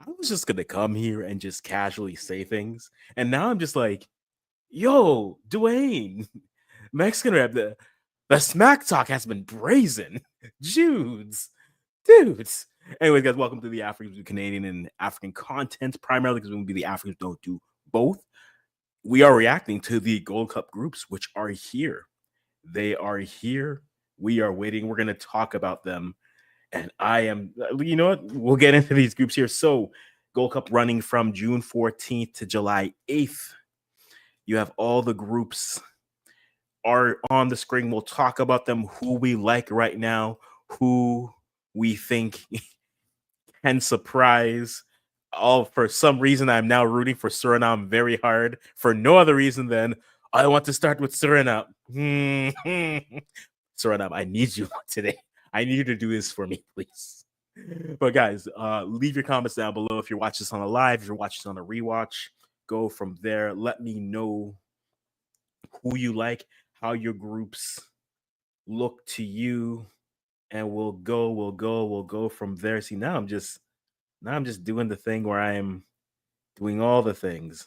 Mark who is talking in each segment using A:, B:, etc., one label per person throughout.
A: I was just gonna come here and just casually say things, and now I'm just like, yo, Dwayne, Mexican rap, the smack talk has been brazen. Judes, dudes. Anyways, guys, welcome to the Africans do Canadian and African content, primarily because we will be the Africans don't do both. We are reacting to the Gold Cup groups, which are here. They are here. We are waiting. We're going to talk about them. And I am, you know what? We'll get into these groups here. So, Gold Cup running from June 14th to July 8th. You have all the groups are on the screen. We'll talk about them, who we like right now, who we think can surprise. All for some reason, I'm now rooting for Suriname very hard for no other reason than I want to start with Suriname. Suriname, I need you today. I need you to do this for me, please. But guys, leave your comments down below if you're watching this on a live, if you're watching this on a rewatch. Go from there. Let me know who you like, how your groups look to you, and we'll go from there. See, now I'm just doing the thing where I am doing all the things.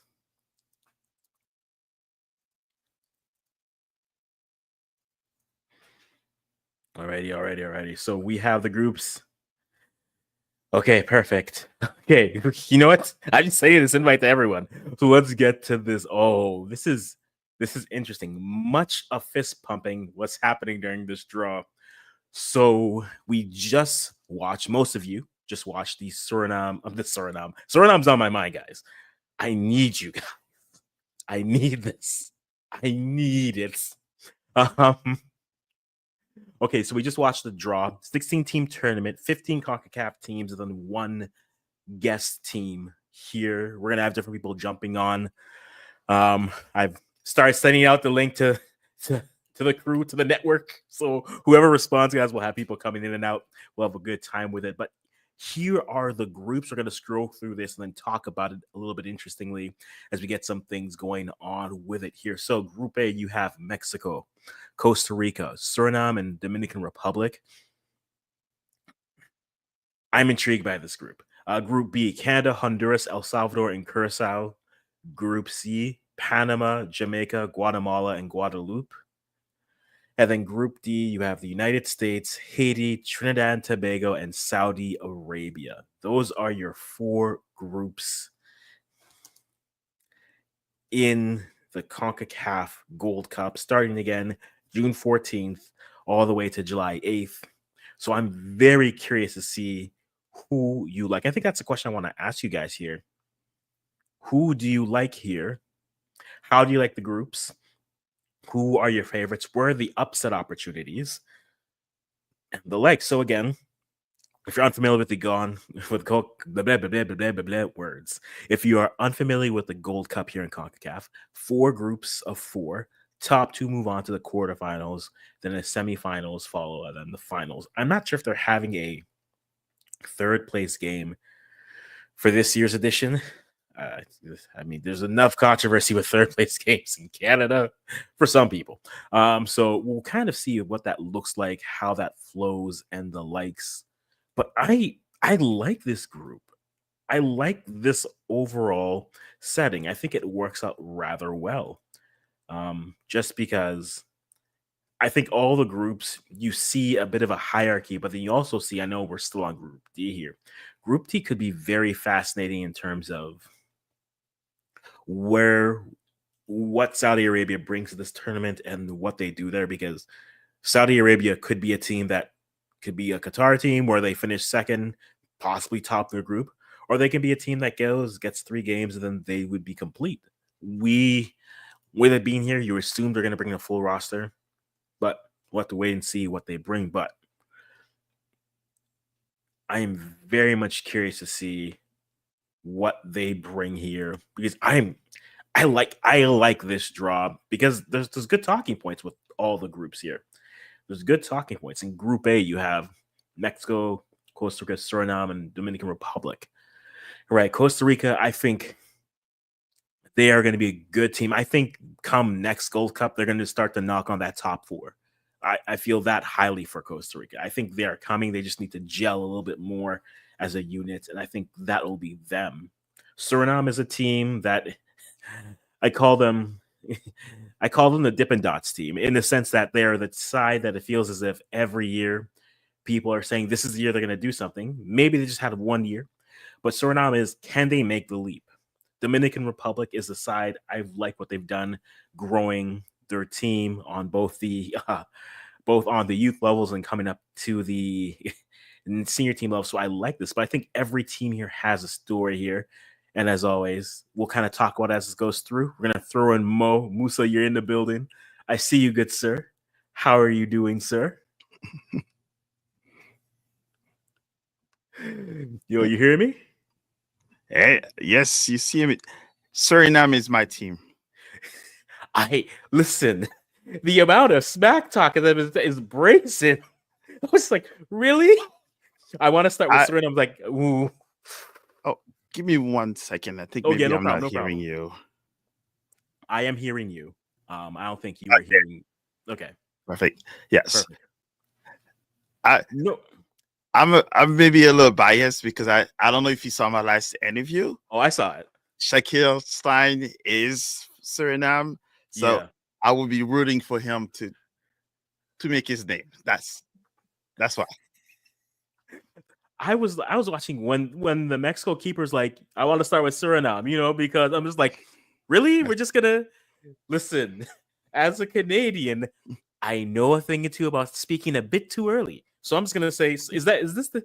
A: Alrighty. So we have the groups. Okay, perfect. Okay, you know what? I'm just saying this invite to everyone. So let's get to this. Oh, this is interesting. Much of fist pumping what's happening during this draw. So we just watched, most of you just watched the Suriname of the Suriname. Suriname's on my mind, guys. I need you guys. I need this. I need it. Um, okay, so we just watched the draw, 16-team tournament, 15 CONCACAF teams, and then one guest team here. We're gonna have different people jumping on. I've started sending out the link to the crew, to the network. So whoever responds, guys, will have people coming in and out. We'll have a good time with it. But here are the groups. We're going to scroll through this and then talk about it a little bit interestingly as we get some things going on with it here. So Group A, you have Mexico, Costa Rica, Suriname, and Dominican Republic. I'm intrigued by this group. Group B, Canada, Honduras, El Salvador, and Curacao. Group C, Panama, Jamaica, Guatemala, and Guadeloupe. And then Group D, you have the United States, Haiti, Trinidad and Tobago, and Saudi Arabia. Those are your four groups in the CONCACAF Gold Cup, starting again June 14th all the way to July 8th. So I'm very curious to see who you like. I think that's a question I want to ask you guys here. Who do you like here? How do you like the groups? Who are your favorites? Where are the upset opportunities? And the like. So again, if you're unfamiliar with words, if you are unfamiliar with the Gold Cup here in CONCACAF, 4 groups of 4. Top 2 move on to the quarterfinals, then the semifinals follow, and then the finals. I'm not sure if they're having a third place game for this year's edition. I mean, there's enough controversy with third place games in Canada for some people. So we'll kind of see what that looks like, how that flows, and the likes. But I like this group. I like this overall setting. I think it works out rather well. Just because I think all the groups, you see a bit of a hierarchy, but then you also see, I know we're still on Group D here. Group D could be very fascinating in terms of what Saudi Arabia brings to this tournament and what they do there, because Saudi Arabia could be a team that could be a Qatar team where they finish second, possibly top their group, or they can be a team that gets 3 games and then they would be complete. With it being here, you assume they're going to bring a full roster, but we'll have to wait and see what they bring. But I am very much curious to see what they bring here, because I like this draw because there's good talking points with all the groups here. There's good talking points. In Group A, you have Mexico, Costa Rica, Suriname, and Dominican Republic. Right, Costa Rica, I think they are going to be a good team. I think come next Gold Cup, they're going to start to knock on that top 4. I feel that highly for Costa Rica. I think they are coming. They just need to gel a little bit more as a unit, and I think that will be them. Suriname is a team that I call them I call them the Dippin' Dots team in the sense that they're the side that it feels as if every year people are saying this is the year they're going to do something. Maybe they just had 1 year, but Suriname is, can they make the leap? Dominican Republic is the side I like what they've done, growing their team on both the both on the youth levels and coming up to the senior team level. So I like this, but I think every team here has a story here. And as always, we'll kind of talk about it as it goes through. We're going to throw in Mo. Musa, you're in the building. I see you, good sir. How are you doing, sir? Yo, you hear me?
B: Hey, yes, you see me. Suriname is my team.
A: Listen. The amount of smack talk of them is brazen. I was like, really? I want to start with Suriname. I'm like, ooh.
B: Oh, give me 1 second. I think maybe I'm not hearing you.
A: I am hearing you. I don't think you are hearing. Okay.
B: Perfect. Yes.
A: Perfect.
B: I'm maybe a little biased because I don't know if you saw my last interview.
A: Oh, I saw it.
B: Shaquille Stein is Suriname, so yeah. I will be rooting for him to make his name. That's why.
A: I was watching when the Mexico keeper's like, I want to start with Suriname, because I'm just like, really? We're just gonna listen. As a Canadian, I know a thing or two about speaking a bit too early. So I'm just gonna say, is this the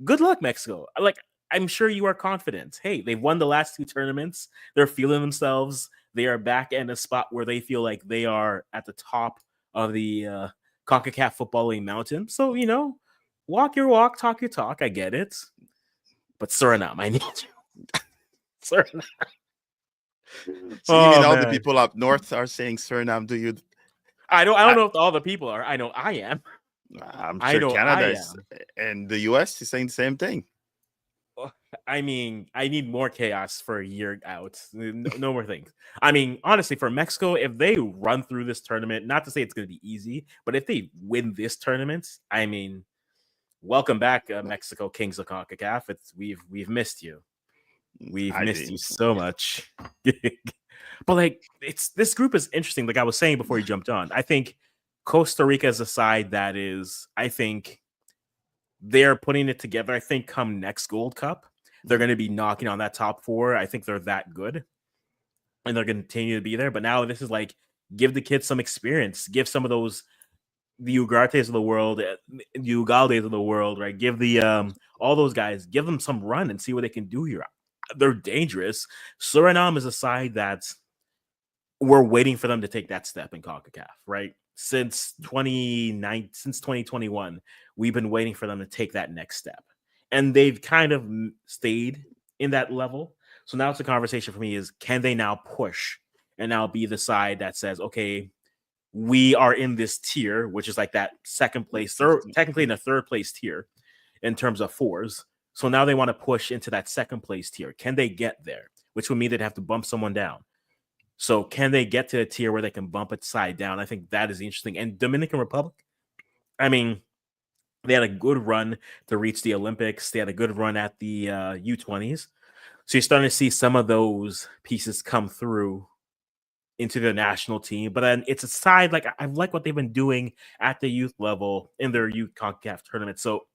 A: good luck, Mexico? Like, I'm sure you are confident. Hey, they've won the last 2 tournaments. They're feeling themselves. They are back in a spot where they feel like they are at the top of the CONCACAF footballing mountain. So, walk your walk, talk your talk. I get it. But Suriname, I need you. Suriname.
B: So you mean all the people up north are saying Suriname? Do you?
A: I don't know if all the people are. I know I am.
B: I'm sure Canada and the US is saying the same thing.
A: I mean, I need more chaos for a year out. No more things. I mean, honestly, for Mexico, if they run through this tournament, not to say it's going to be easy, but if they win this tournament, I mean, welcome back, Mexico Kings of CONCACAF. We've missed you. We've missed you so much. But like, this group is interesting. Like I was saying before you jumped on, I think Costa Rica is a side that is, I think they're putting it together. I think come next Gold Cup, they're going to be knocking on that top 4. I think they're that good, and they're going to continue to be there. But now this is like, give the kids some experience. Give some of those, the Ugartes of the world, the Ugaldes of the world, right? Give the all those guys, give them some run and see what they can do here. They're dangerous. Suriname is a side that we're waiting for them to take that step in CONCACAF, right? Since 2021, we've been waiting for them to take that next step. And they've kind of stayed in that level. So now it's a conversation for me is, can they now push and now be the side that says, okay, we are in this tier, which is like that second place, technically in a third place tier in terms of 4s. So now they want to push into that second place tier. Can they get there? Which would mean they'd have to bump someone down. So can they get to a tier where they can bump it side down? I think that is interesting. And Dominican Republic, I mean, they had a good run to reach the Olympics. They had a good run at the U20s. So you're starting to see some of those pieces come through into the national team. But then it's a side, like I like what they've been doing at the youth level in their youth CONCACAF tournament. So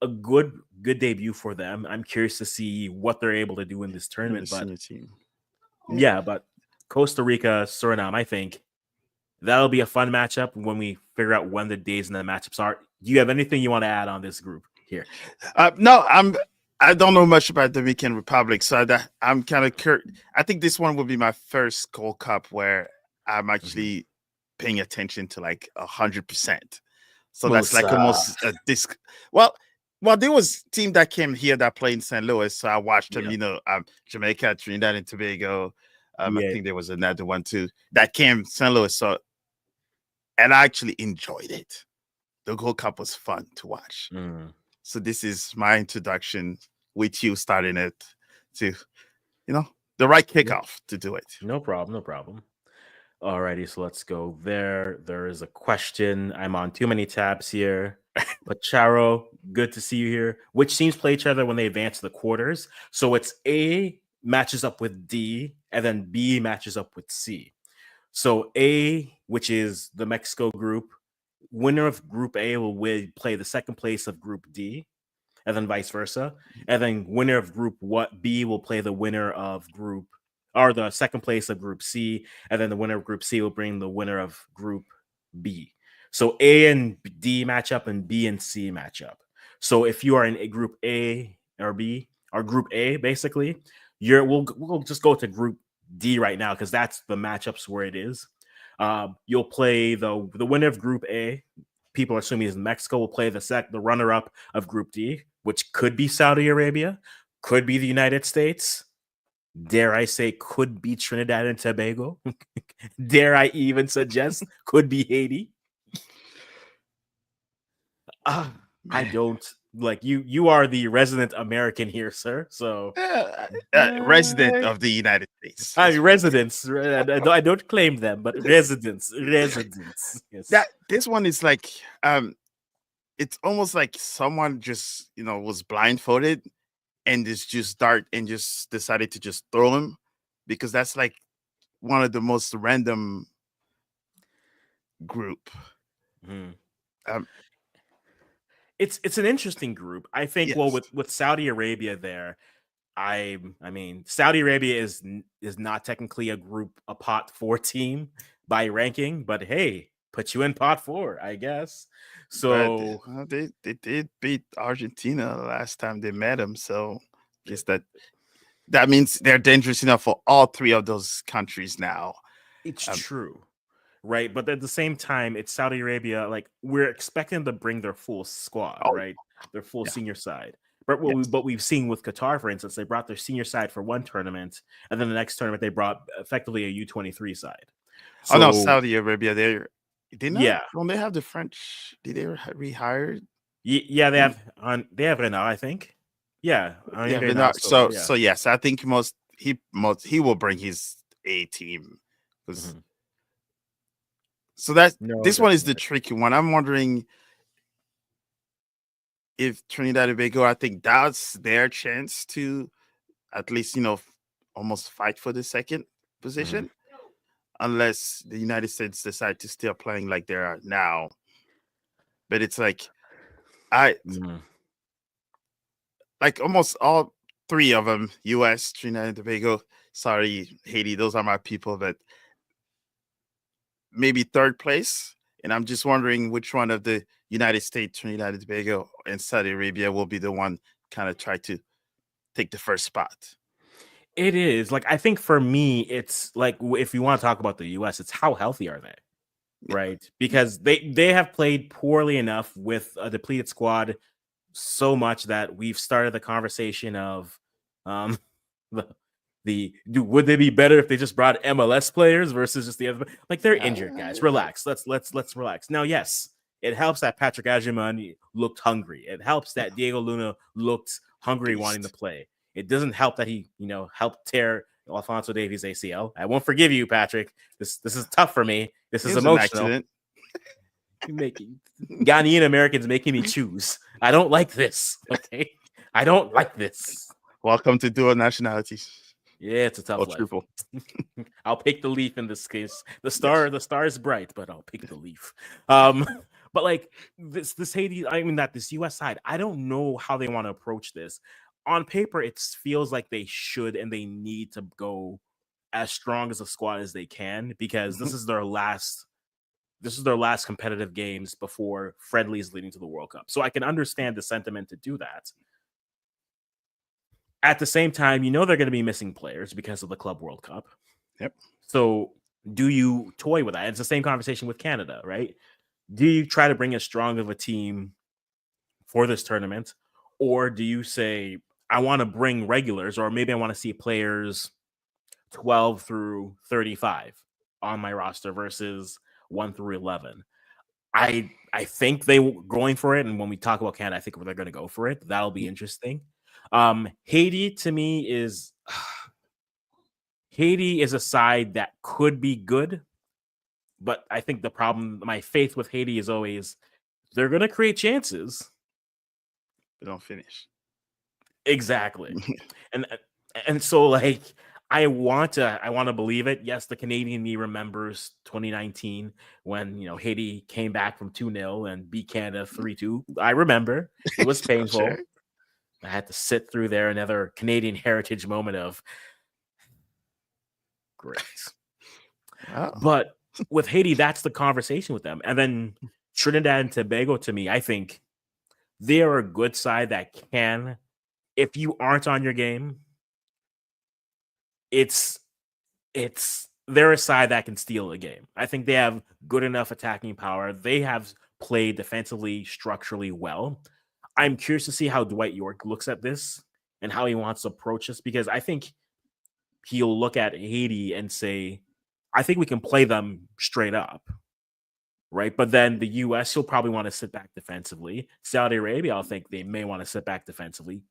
A: a good debut for them. I'm curious to see what they're able to do in this tournament. But yeah, but Costa Rica, Suriname, I think that'll be a fun matchup when we figure out when the days and the matchups are. Do you have anything you want to add on this group here?
B: No, I don't know much about the Dominican Republic, so I'm kind of curious. I think this one will be my first Gold Cup where I'm actually paying attention to like 100%. So that's like almost a disc. Well, there was a team that came here that played in St. Louis, so I watched them. Jamaica, Trinidad and Tobago. I think there was another one too that came St. Louis. So, and I actually enjoyed it. The Gold Cup was fun to watch. So this is my introduction with you starting it to, the right kickoff to do it.
A: No problem. Alrighty, so let's go there. There is a question. I'm on too many tabs here. Pacharo, good to see you here. Which teams play each other when they advance to the quarters? So it's A matches up with D, and then B matches up with C. So A, which is the Mexico group, winner of Group A will play the second place of Group D, and then vice versa. And then winner of Group what B will play the winner of Group or the second place of Group C, and then the winner of Group C will bring the winner of Group B. So A and D match up, and B and C match up. So if you are in a Group A or B or Group A, basically, we'll just go to Group D right now because that's the matchups where it is. You'll play the winner of Group A. People are assuming is Mexico will play the runner up of Group D, which could be Saudi Arabia, could be the United States. Dare I say, could be Trinidad and Tobago. Dare I even suggest, could be Haiti. I don't like you. You are the resident American here, sir. So
B: Resident of the United States.
A: I mean, residents. I don't claim them, but residents. Yes.
B: This one is like, it's almost like someone just was blindfolded and just decided to just throw him, because that's like one of the most random group.
A: It's an interesting group. I think.
B: Yes.
A: Well, with Saudi Arabia there, I mean, Saudi Arabia is not technically a pot 4 team by ranking, but hey, put you in pot 4, I guess. So
B: they did beat Argentina last time they met them, so I guess that means they're dangerous enough for all 3 of those countries now.
A: It's true, right? But at the same time, it's Saudi Arabia. Like, we're expecting to bring their full squad, right? Their full senior side. But what we've seen with Qatar, for instance, they brought their senior side for one tournament, and then the next tournament they brought effectively a U23 side.
B: So, oh no, Saudi Arabia, they don't they have the French? Did they rehire?
A: Yeah, they have Renard, I think. Yeah,
B: Renard. So yes, I think he will bring his A team. So this one is the tricky one. I'm wondering if Trinidad and Tobago, I think that's their chance to at least, almost fight for the second position, unless the United States decide to still playing like they are now. But it's like, like almost all 3 of them, US, Trinidad and Tobago, sorry, Haiti, those are my people, but maybe 3rd place. And I'm just wondering which one of the United States, Trinidad and Tobago, and Saudi Arabia will be the one kind of try to take the first spot.
A: It is. Like, I think for me, it's like, if you want to talk about the US, it's how healthy are they? Right? Because they have played poorly enough with a depleted squad so much that we've started the conversation of would they be better if they just brought MLS players versus just the other? Like, they're injured, guys. Relax. Let's relax. Now, yes, it helps that Patrick Agyemang looked hungry. It helps that Diego Luna looked hungry, wanting to play. It doesn't help that he, helped tear Alphonso Davies' ACL. I won't forgive you, Patrick. This is tough for me. This is emotional. Ghanaian Americans making me choose. I don't like this. Okay, I don't like this.
B: Welcome to dual nationalities.
A: Yeah, it's a tough life. I'll pick the leaf in this case. The star is bright, but I'll pick the leaf. But like this Haiti, this US side, I don't know how they want to approach this. On paper, it feels like they should and they need to go as strong as a squad as they can, because this is their last competitive games before friendlies leading to the World Cup. So I can understand the sentiment to do that. At the same time, they're going to be missing players because of the Club World Cup.
B: Yep.
A: So do you toy with that? It's the same conversation with Canada, right? Do you try to bring as strong of a team for this tournament? Or do you say, I want to bring regulars, or maybe I want to see players 12 through 35 on my roster versus 1 through 11? I think they were going for it. And when we talk about Canada, I think they're going to go for it. That'll be interesting. Haiti to me is a side that could be good. But I think the problem, my faith with Haiti is always they're going to create chances.
B: They don't finish.
A: Exactly. and and so like I want to believe it. Yes, the Canadian me remembers 2019 when Haiti came back from 2-0 and beat Canada 3-2. I remember it was painful.
B: Sure.
A: I had to sit through there, another Canadian heritage moment of great.
B: Wow.
A: But with Haiti, that's the conversation with them. And then Trinidad and Tobago, to me, I think they are a good side that can, if you aren't on your game, it's they're a side that can steal a game. I think they have good enough attacking power. They have played defensively, structurally well. I'm curious to see how Dwight York looks at this and how he wants to approach this, because I think he'll look at Haiti and say, I think we can play them straight up. Right. But then the US, he'll probably want to sit back defensively. Saudi Arabia, I'll think they may want to sit back defensively.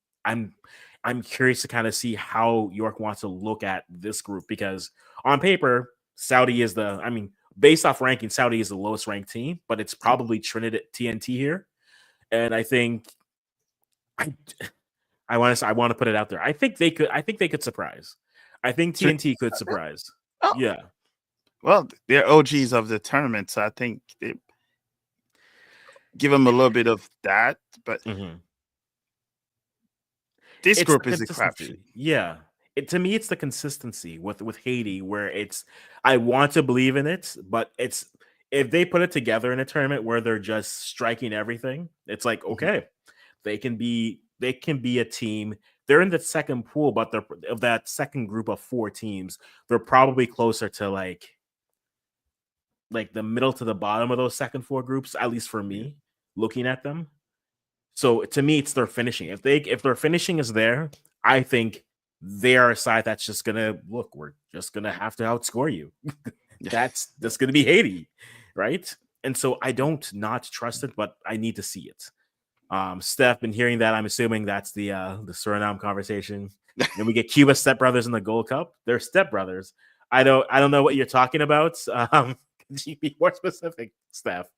A: I'm curious to kind of see how York wants to look at this group, because on paper, Saudi is based off ranking, Saudi is the lowest ranked team, but it's probably Trinidad TNT here. And I think I want to put it out there. I think they could surprise. I think TNT could surprise.
B: Oh.
A: Yeah.
B: Well, they're OGs of the tournament, so I think they give them a little bit of that. But this group is a crapshoot.
A: Yeah. To me, it's the consistency with Haiti, where I want to believe in it, but if they put it together in a tournament where they're just striking everything, it's like, okay, they can be a team. They're in the second pool, but they're of that second group of 4 teams. They're probably closer to like the middle to the bottom of those second 4 groups, at least for me, looking at them. So to me, it's their finishing. If their finishing is there, I think they are a side that's just gonna look. We're just gonna have to outscore you. That's gonna be Haiti, right? And so I don't not trust it, but I need to see it. Steph, been hearing that. I'm assuming that's the Suriname conversation. Then we get Cuba stepbrothers in the Gold Cup. They're stepbrothers. I don't know what you're talking about. Can you be more specific, Steph?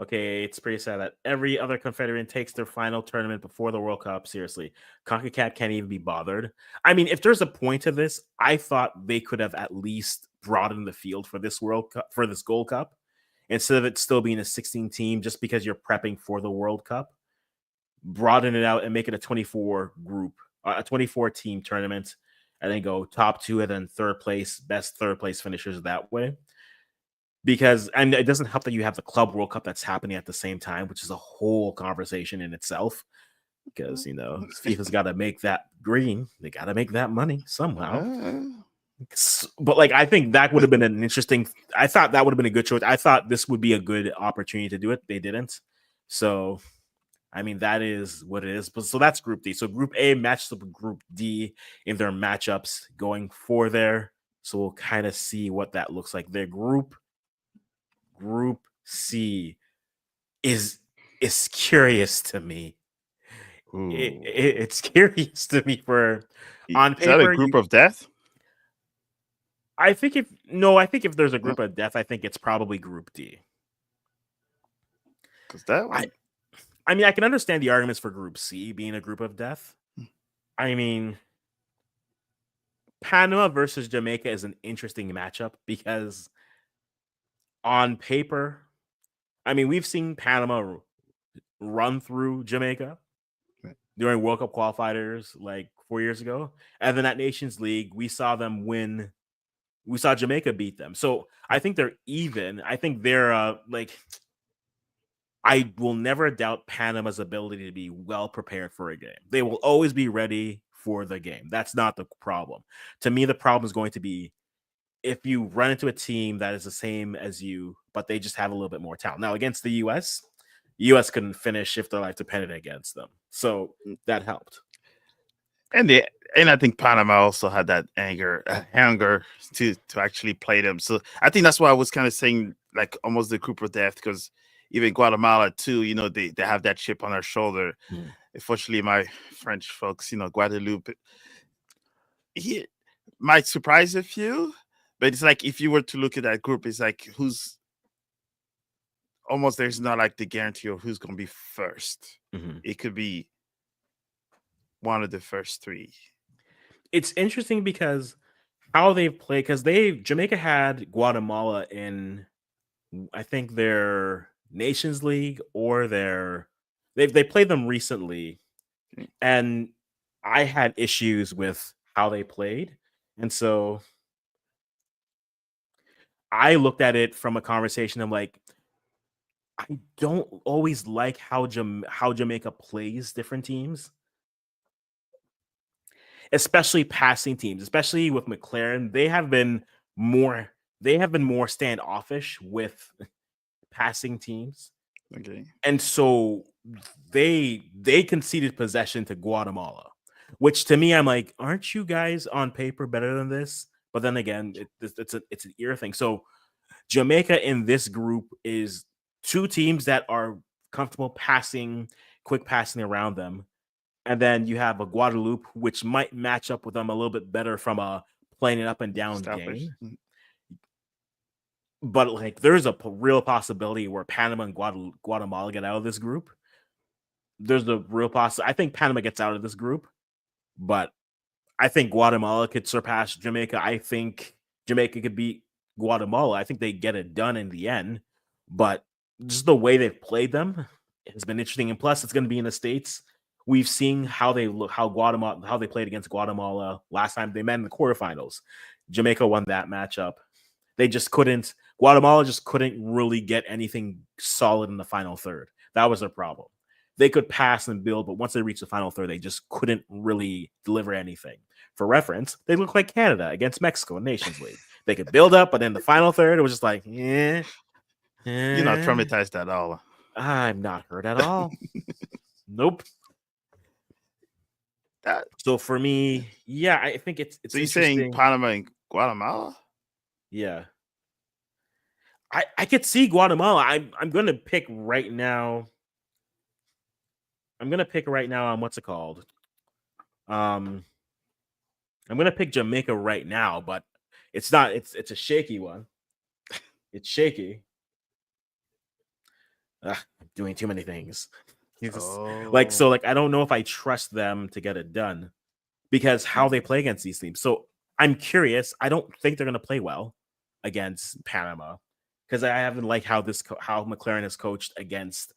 A: Okay, it's pretty sad that every other confederate takes their final tournament before the World Cup. Seriously, CONCACAF can't even be bothered. I mean, if there's a point to this, I thought they could have at least broadened the field for this World Cup, for this Gold Cup, instead of it still being a 16 team, just because you're prepping for the World Cup. Broaden it out and make it a 24 team tournament, and then go top 2 and then best third place finishers that way. Because, and it doesn't help that you have the Club World Cup that's happening at the same time, which is a whole conversation in itself. Because, FIFA's got to make that green. They got to make that money somehow. But I think that would have been an interesting. I thought that would have been a good choice. I thought this would be a good opportunity to do it. They didn't. So, I mean, that is what it is. But so that's Group D. So Group A matched up with Group D in their matchups going for there. So we'll kind of see what that looks like. Their Group C is curious to me. It's curious to me for on paper.
B: Is that a group of death?
A: I think if there's a group of death, I think it's probably Group D.
B: Because that one,
A: I mean, I can understand the arguments for Group C being a group of death. I mean, Panama versus Jamaica is an interesting matchup because on paper, I mean, we've seen Panama run through Jamaica during World Cup qualifiers like 4 years ago. And then at Nations League, we saw them win. We saw Jamaica beat them. So I think they're even. I think they're I will never doubt Panama's ability to be well prepared for a game. They will always be ready for the game. That's not the problem. To me, the problem is going to be if you run into a team that is the same as you, but they just have a little bit more talent. Now, against the U.S., couldn't finish if their life depended against them. So that helped.
B: And I think Panama also had that hunger to actually play them. So I think that's why I was kind of saying like almost the group of death, because even Guatemala too, they have that chip on their shoulder. Unfortunately, my French folks, Guadeloupe. might surprise a few, but it's like if you were to look at that group, it's like who's almost there's not like the guarantee of who's going to be first.
A: Mm-hmm.
B: It could be one of the first three.
A: It's interesting because how they've played, because Jamaica had Guatemala in, I think, their Nations League or they played them recently, and I had issues with how they played, and so I looked at it from a conversation. I'm like, I don't always like how Jamaica plays different teams, especially passing teams, especially with McLaren. They have been more standoffish with passing teams.
B: Okay.
A: And so they conceded possession to Guatemala, which to me, I'm like, aren't you guys on paper better than this? But then again, it's an ear thing. So Jamaica in this group is two teams that are comfortable quick passing around them. And then you have a Guadeloupe, which might match up with them a little bit better from a playing it up and down game. But like, there's a real possibility where Panama and Guatemala get out of this group. There's a real possibility. I think Panama gets out of this group, but I think Guatemala could surpass Jamaica. I think Jamaica could beat Guatemala. I think they get it done in the end. But just the way they've played them has been interesting. And plus, it's going to be in the States. We've seen how they played against Guatemala last time they met in the quarterfinals. Jamaica won that matchup. Guatemala just couldn't really get anything solid in the final third. That was their problem. They could pass and build, but once they reached the final third, they just couldn't really deliver anything. For reference, they look like Canada against Mexico in Nations League. They could build up, but then the final third, it was just like,
B: You're not traumatized at all.
A: I'm not hurt at all. Nope. So for me, yeah, I think it's
B: so you're saying Panama and Guatemala?
A: Yeah. I could see Guatemala. I'm gonna pick right now. I'm gonna pick right now on what's it called? I'm gonna pick Jamaica right now, but it's not. It's a shaky one. It's shaky. I'm doing too many things. Like I don't know if I trust them to get it done because how they play against these teams. So I'm curious. I don't think they're gonna play well against Panama because I haven't liked how McLaren has coached against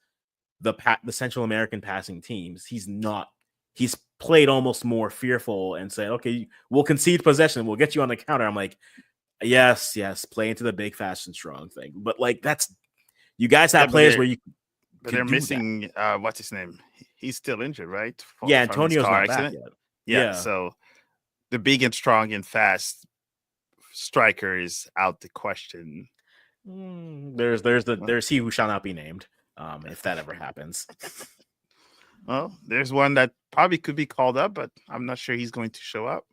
A: the Central American passing teams. He's played almost more fearful and said, okay, we'll concede possession. We'll get you on the counter. I'm like, yes, play into the big, fast, and strong thing. But like, you guys have players where you.
B: But they're missing, what's his name? He's still injured, right?
A: Antonio's not back yet.
B: Yeah, so the big and strong and fast striker is out the question.
A: There's he who shall not be named. If that ever happens.
B: Well, there's one that probably could be called up, but I'm not sure he's going to show up.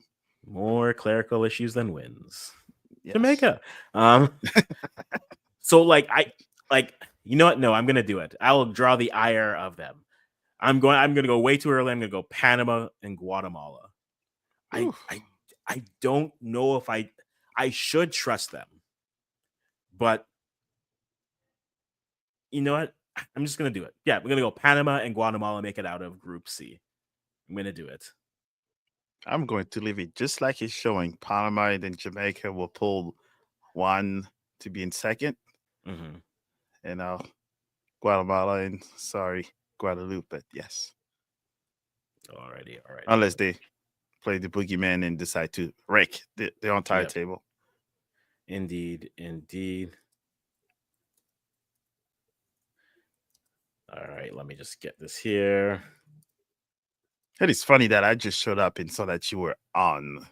A: More clerical issues than wins.
B: Yes.
A: Jamaica. So you know what? No, I'm gonna do it. I will draw the ire of them. I'm gonna go way too early. I'm gonna go Panama and Guatemala. I don't know if I should trust them, but you know what? I'm just going to do it. Yeah, we're going to go Panama and Guatemala make it out of Group C. I'm going to do it.
B: I'm going to leave it just like it's showing. Panama and then Jamaica will pull one to be in second.
A: Mm-hmm.
B: And Guatemala and, Guadeloupe, but yes.
A: Alrighty.
B: Unless they play the boogeyman and decide to wreck the entire table.
A: Indeed. All right, let me just get this here.
B: It is funny that I just showed up and saw that you were on.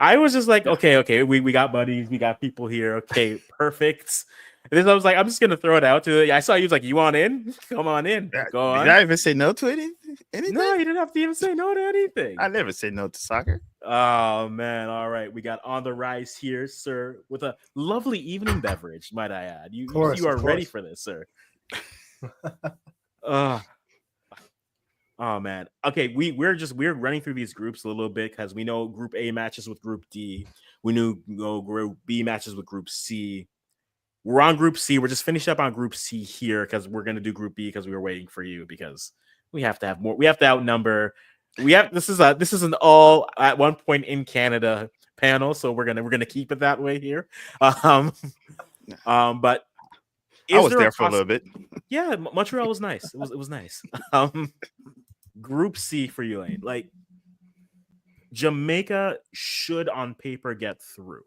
A: I was just like, okay, we got buddies, we got people here. Okay, perfect. And then I was like, I'm just gonna throw it out to you. I saw you was like, you want in? Come on in. Go on.
B: Did I even say no to anything?
A: No, you didn't have to even say no to anything.
B: I never say no to soccer.
A: Oh man, all right. We got on the rise here, sir, with a lovely evening beverage, might I add. You are ready for this, sir. Oh man. Okay, we're running through these groups a little bit because we know Group A matches with Group D. We know Group B matches with Group C. We're on Group C. We're just finished up on Group C here because we're gonna do Group B because we were waiting for you because we have to have more. We have to outnumber. We have this is an all at one point in Canada panel, so we're gonna keep it that way here. Um, but
B: I
A: is
B: was
A: there a
B: there for a little bit.
A: Yeah, Montreal was nice. It was nice. Um, Group C for you, Lane. Like Jamaica should on paper get through.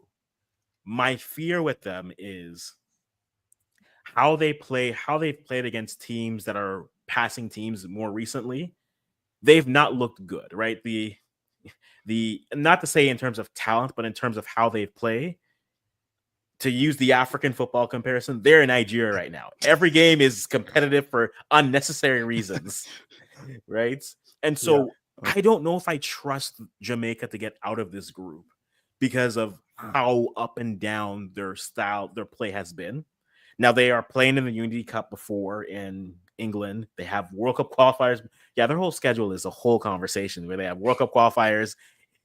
A: My fear with them is how they've played against teams that are passing teams more recently. They've not looked good, right? The not to say in terms of talent, but in terms of how they play. To use the African football comparison, they're in Nigeria right now. Every game is competitive for unnecessary reasons, right? And
C: Yeah.
A: so I don't know if I trust Jamaica to get out of this group because of how up and down their play has been. Now they are playing in the Unity Cup before in England. They have World Cup qualifiers. Yeah, their whole schedule is a whole conversation where they have World Cup qualifiers,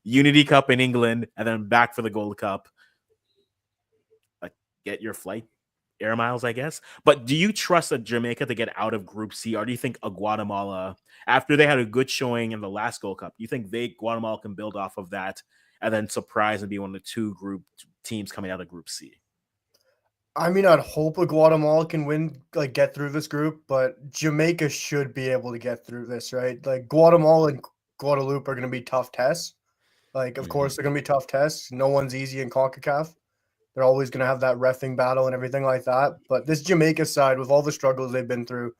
A: Unity Cup in England, and then back for the Gold Cup. Like, get your flight air miles, I guess. But do you trust a Jamaica to get out of Group C, or do you think a Guatemala, after they had a good showing in the last Gold Cup, you think Guatemala can build off of that and then surprise and be one of the two group teams coming out of Group C?
C: I mean, I'd hope a Guatemala can win, like get through this group, but Jamaica should be able to get through this, right? Like Guatemala and Guadeloupe are going to be tough tests. Like, of course, they're going to be tough tests. No one's easy in CONCACAF. They're always going to have that reffing battle and everything like that. But this Jamaica side, with all the struggles they've been through,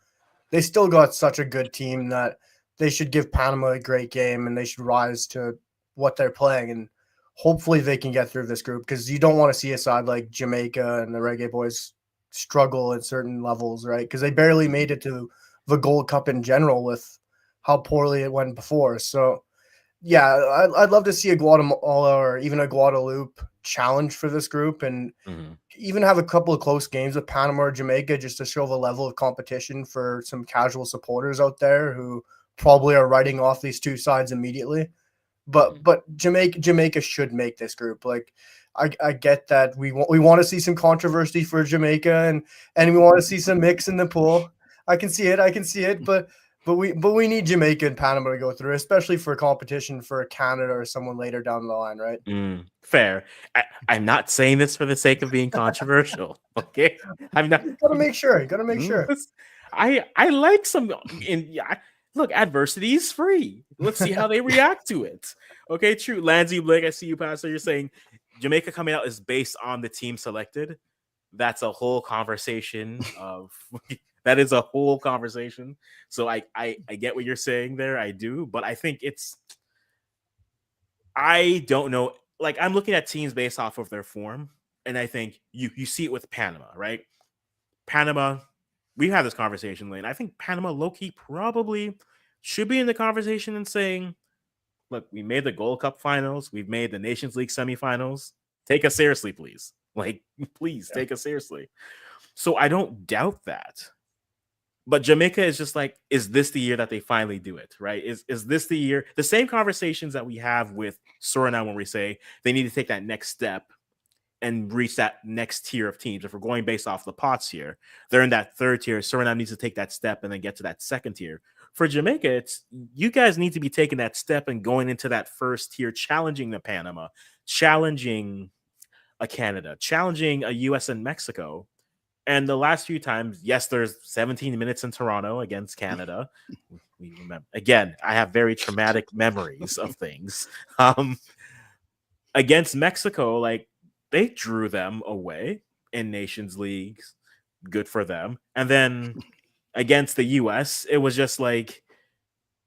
C: they still got such a good team that they should give Panama a great game and they should rise to what they're playing. And hopefully they can get through this group because you don't want to see a side like Jamaica and the Reggae Boys struggle at certain levels, right? Because they barely made it to the Gold Cup in general with how poorly it went before. So, yeah, I'd love to see a Guatemala or even a Guadeloupe challenge for this group and even have a couple of close games with Panama or Jamaica just to show the level of competition for some casual supporters out there who probably are writing off these two sides immediately. But Jamaica should make this group. Like I get that we want to see some controversy for Jamaica and we want to see some mix in the pool. I can see it, but we need Jamaica and Panama to go through, especially for competition for Canada or someone later down the line, right?
A: Fair. I'm not saying this for the sake of being controversial. Okay, I'm not.
C: You gotta make sure.
A: I like some. Look, adversity is free. Let's see how they react to it. Okay, true. Landsy Blake, I see you, Pastor. You're saying Jamaica coming out is based on the team selected. That's a whole conversation of. That is a whole conversation. So I get what you're saying there. I do, but I think I don't know. Like I'm looking at teams based off of their form, and I think you see it with Panama, right? Panama, we've had this conversation, Lane. I think Panama low-key probably should be in the conversation and saying, look, we made the Gold Cup finals, we've made the Nations League semifinals. Take us seriously, please. Like, please take us seriously. So I don't doubt that. But Jamaica is just like, is this the year that they finally do it, right? Is this the year? The same conversations that we have with Suriname when we say they need to take that next step and reach that next tier of teams. If we're going based off the pots here, they're in that third tier. Suriname needs to take that step and then get to that second tier. For Jamaica, it's you guys need to be taking that step and going into that first tier, challenging the Panama, challenging a Canada, challenging a US and Mexico. And the last few times, yes, there's 17 minutes in Toronto against Canada. We remember again, I have very traumatic memories of things. Against Mexico, like they drew them away in Nations Leagues. Good for them. And then against the US, it was just like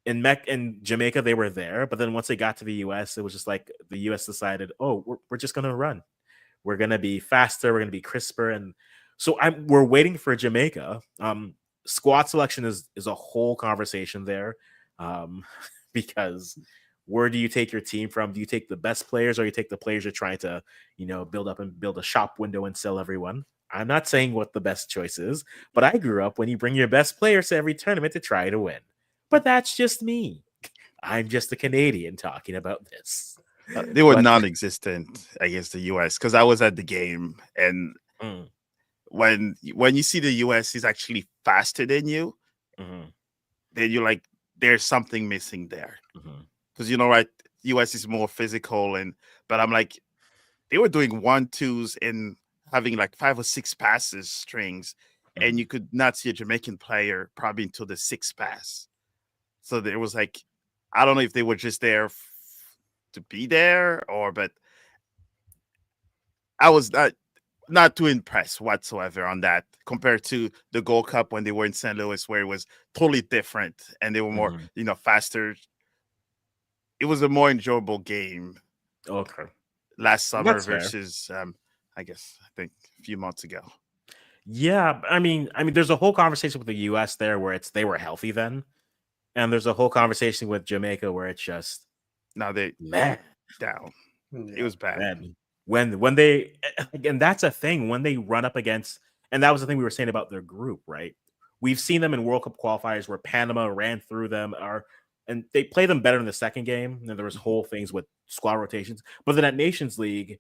A: in Jamaica, they were there. But then once they got to the US, it was just like the US decided, oh, we're just going to run. We're going to be faster. We're going to be crisper. And so we're waiting for Jamaica. Squad selection is a whole conversation there because where do you take your team from? Do you take the best players or you take the players you're trying to, build up and build a shop window and sell everyone? I'm not saying what the best choice is, but I grew up when you bring your best players to every tournament to try to win. but that's just me. I'm just a Canadian talking about this.
B: They were
A: But
B: non-existent against the US because I was at the game, and
A: mm,
B: when you see the US is actually faster than you,
A: mhm,
B: then you're like, there's something missing there.
A: mhm,
B: Because right, US is more physical, but I'm like, they were doing 1-2s and having like 5 or 6 passes strings, and
A: mhm.
B: you could not see a Jamaican player probably until the 6th pass. So there was like, I don't know if they were just there to be there, but I was not too impressed whatsoever on that compared to the Gold Cup when they were in St. Louis, where it was totally different and they were more,
A: Mhm.
B: faster. It was a more enjoyable game
A: Okay,
B: last summer
A: that's fair.
B: versus, I think a few months ago.
A: Yeah, I mean, there's a whole conversation with the U.S. there where they were healthy then, and there's a whole conversation with Jamaica where it's just
B: Now they
A: man,
B: down. It
C: Yeah.
B: was bad.
A: man, when they and that's a thing when they run up against, and that was the thing we were saying about their group, right? We've seen them in World Cup qualifiers where Panama ran through them, and they play them better in the second game. And there was whole things with squad rotations, but then at Nations League,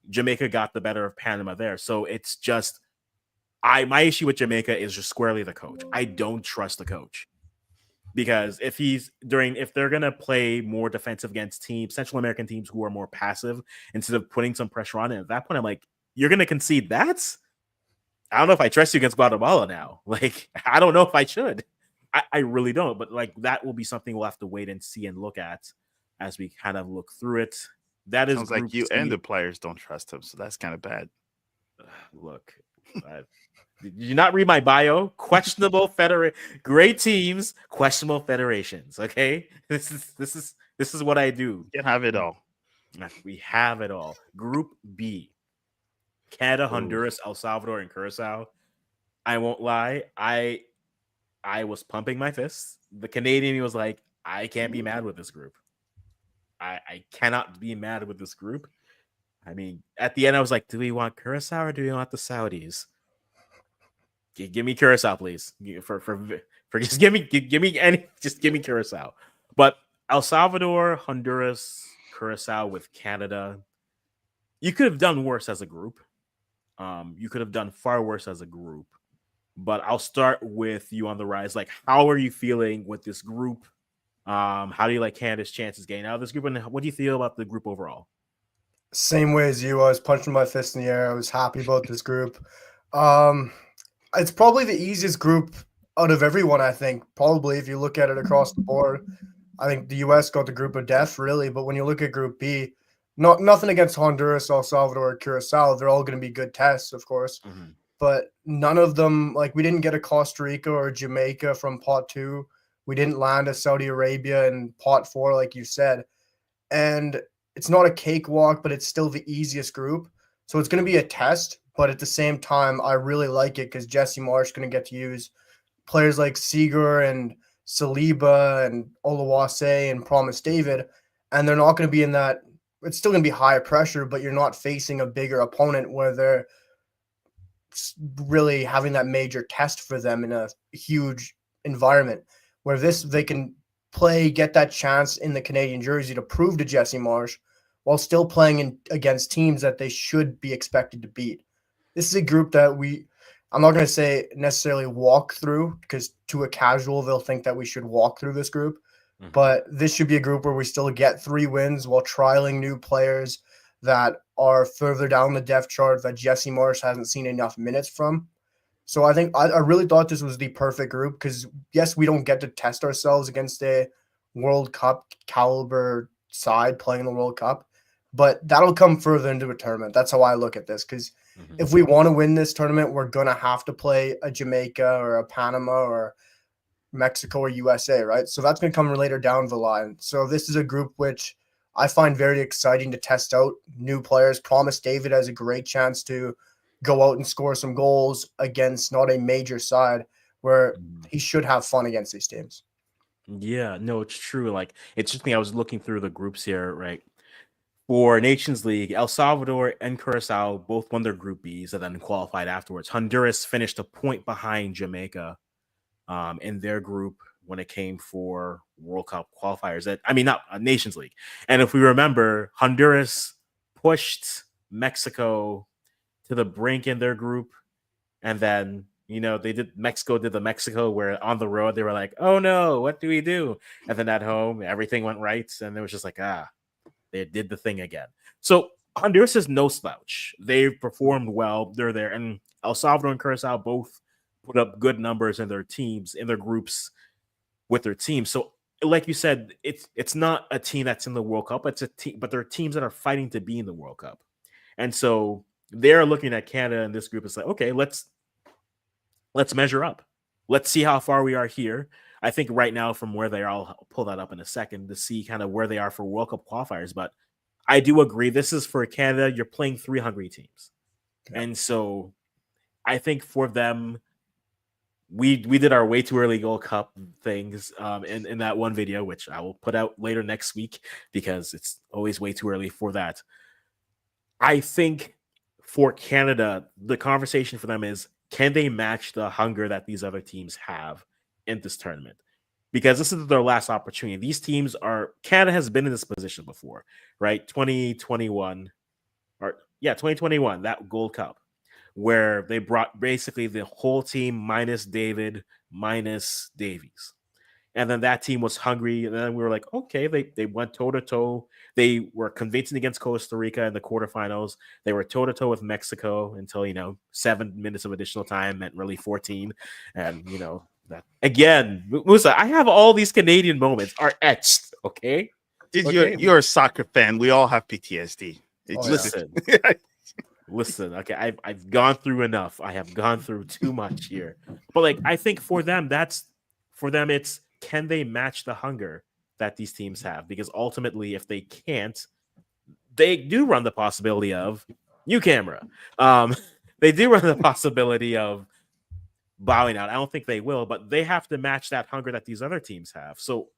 A: Jamaica got the better of Panama there. So it's just my issue with Jamaica is just squarely the coach. I don't trust the coach because if they're gonna play more defensive against teams, Central American teams who are more passive instead of putting some pressure on it, at that point I'm like, you're gonna concede that? I don't know if I trust you against Guatemala now. Like, I don't know if I should. I really don't. But like that will be something we'll have to wait and see and look at as we kind of look through it. That is
B: Sounds like
A: Group
B: you and
A: C.
B: the players don't trust him, so that's kind of bad.
A: Look, did you not read my bio? Questionable great teams, questionable federations. Okay, this is what I do.
B: You can have it all.
A: We have it all. Group B: Canada,
B: Ooh.
A: Honduras, El Salvador, and Curacao. I won't lie. I was pumping my fists. The Canadian was like, I can't be mad with this group. I cannot be mad with this group. I mean, at the end, I was like, do we want Curacao or do we want the Saudis? Give me Curacao, please. For just give me Curacao. But El Salvador, Honduras, Curacao with Canada, you could have done worse as a group. You could have done far worse as a group. But I'll start with you on the rise. Like, how are you feeling with this group? How do you like Canada's chances getting out of this group? And what do you feel about the group overall?
C: Same way as you. I was punching my fist in the air. I was happy about this group. Um, it's probably the easiest group out of everyone, I think. Probably if you look at it across the board. I think the US got the group of death, really. But when you look at Group B, nothing against Honduras, El Salvador, or Curacao. They're all going to be good tests, of course.
A: Mm-hmm.
C: But none of them, like we didn't get a Costa Rica or Jamaica from pot 2. We didn't land a Saudi Arabia in pot 4, like you said. And it's not a cakewalk, but it's still the easiest group. So it's going to be a test. But at the same time, I really like it because Jesse Marsh is going to get to use players like Seager and Saliba and Oluwase and Promise David. And they're not going to be in that. It's still going to be high pressure, but you're not facing a bigger opponent where they're really having that major test for them in a huge environment where they can get that chance in the Canadian jersey to prove to Jesse Marsh while still playing against teams that they should be expected to beat. This is a group that I'm not going to say necessarily walk through because to a casual, they'll think that we should walk through this group.
A: Mm-hmm.
C: But this should be a group where we still get 3 wins while trialing new players that are further down the depth chart that Jesse Marsh hasn't seen enough minutes from. So I think I really thought this was the perfect group because, yes, we don't get to test ourselves against a World Cup caliber side playing in the World Cup, but that'll come further into a tournament. That's how I look at this because if we want to win this tournament, we're going to have to play a Jamaica or a Panama or Mexico or USA, right? So that's going to come later down the line. So this is a group which I find very exciting to test out new players. Promise David has a great chance to go out and score some goals against not a major side where he should have fun against these teams.
A: Yeah, no, it's true. Like, it's just me. I was looking through the groups here, right? For Nations League, El Salvador and Curacao both won their Group Bs and then qualified afterwards. Honduras finished a point behind Jamaica in their group. when it came for World Cup qualifiers. Not Nations League. And if we remember, Honduras pushed Mexico to the brink in their group, and then Mexico did the Mexico where on the road they were like, oh no, what do we do? And then at home everything went right, and it was just like, they did the thing again. So Honduras is no slouch. They've performed well. They're there, and El Salvador and Curacao both put up good numbers in their teams, in their groups with their teams. So like you said, it's not a team that's in the World Cup. It's a team, but they're teams that are fighting to be in the World Cup. And so they're looking at Canada in this group. It's like, okay, let's measure up. Let's see how far we are here. I think right now from where they are, I'll pull that up in a second to see kind of where they are for World Cup qualifiers. But I do agree. This is for Canada. You're playing 3 hungry teams. Yeah. And so I think for them, we did our way too early Gold Cup things in that one video, which I will put out later next week because it's always way too early for that. I think for Canada, the conversation for them is, can they match the hunger that these other teams have in this tournament? Because this is their last opportunity. These teams Canada has been in this position before, right? 2021, that Gold Cup, where they brought basically the whole team minus David, minus Davies. And then that team was hungry. And then we were like, okay, they went toe-to-toe. They were convincing against Costa Rica in the quarterfinals. They were toe-to-toe with Mexico until, 7 minutes of additional time meant really 14. And, that again, Musa, I have all these Canadian moments are etched, okay?
B: You're a soccer fan. We all have PTSD.
A: Listen. Listen, okay, I've gone through enough. I have gone through too much here. But I think for them, it's, can they match the hunger that these teams have? Because ultimately, if they can't, they do run the possibility of new camera. They do run the possibility of bowing out. I don't think they will, but they have to match that hunger that these other teams have. So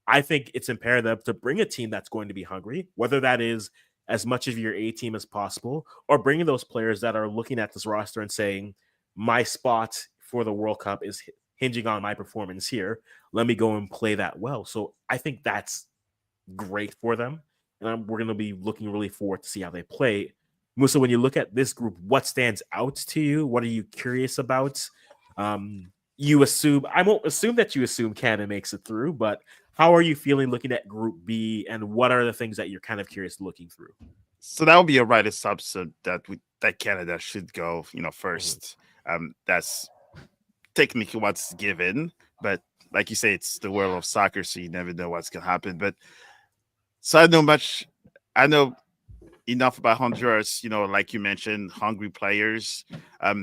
A: I think it's imperative to bring a team that's going to be hungry, whether that is as much of your A team as possible, or bringing those players that are looking at this roster and saying, my spot for the World Cup is hinging on my performance here. Let me go and play that well. So I think that's great for them. And we're going to be looking really forward to see how they play. Musa, when you look at this group, what stands out to you? What are you curious about? I won't assume that you assume Canada makes it through, but how are you feeling looking at Group B, and what are the things that you're kind of curious looking through?
B: So that would be a right assumption that Canada should go, first. That's technically what's given, but like you say, it's the world of soccer, so you never know what's gonna happen. But so I know enough about Honduras, like you mentioned, hungry players.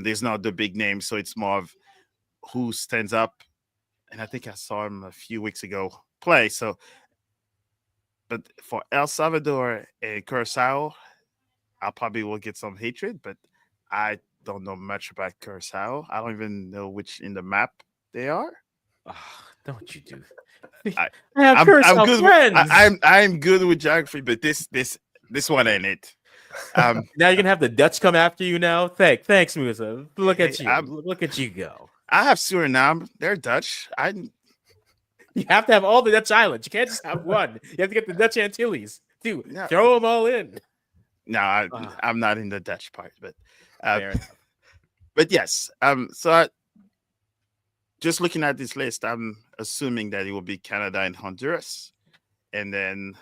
B: There's not the big names, so it's more of who stands up. And I think I saw him a few weeks ago play. So, but for El Salvador and Curacao, I probably will get some hatred, but I don't know much about Curacao. I don't even know which in the map they are.
A: Don't you do?
B: I'm good.
A: Friends.
B: I'm good with geography, but this one ain't it.
A: Now you're gonna have the Dutch come after you now. Thanks, Musa. Look at you. Look at you go.
B: I have Suriname. They're Dutch.
A: You have to have all the Dutch islands. You can't just have one. You have to get the Dutch Antilles. Dude, throw them all in.
B: No, I'm not in the Dutch part, but but yes. Just looking at this list, I'm assuming that it will be Canada and Honduras, and then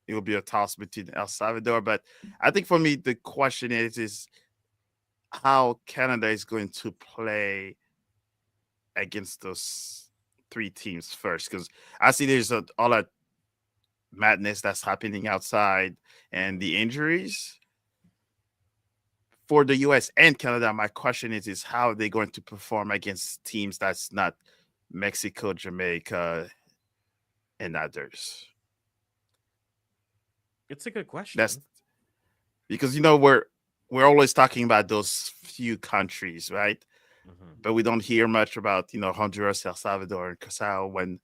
B: it will be a toss between El Salvador. But I think for me, the question is how Canada is going to play against those 3 teams first, because I see there's all that madness that's happening outside and the injuries for the US and Canada. My question is how are they going to perform against teams that's not Mexico, Jamaica, and others?
A: It's a good question.
B: That's because we're always talking about those few countries, right? Mm-hmm. But we don't hear much about Honduras, El Salvador, and Curacao when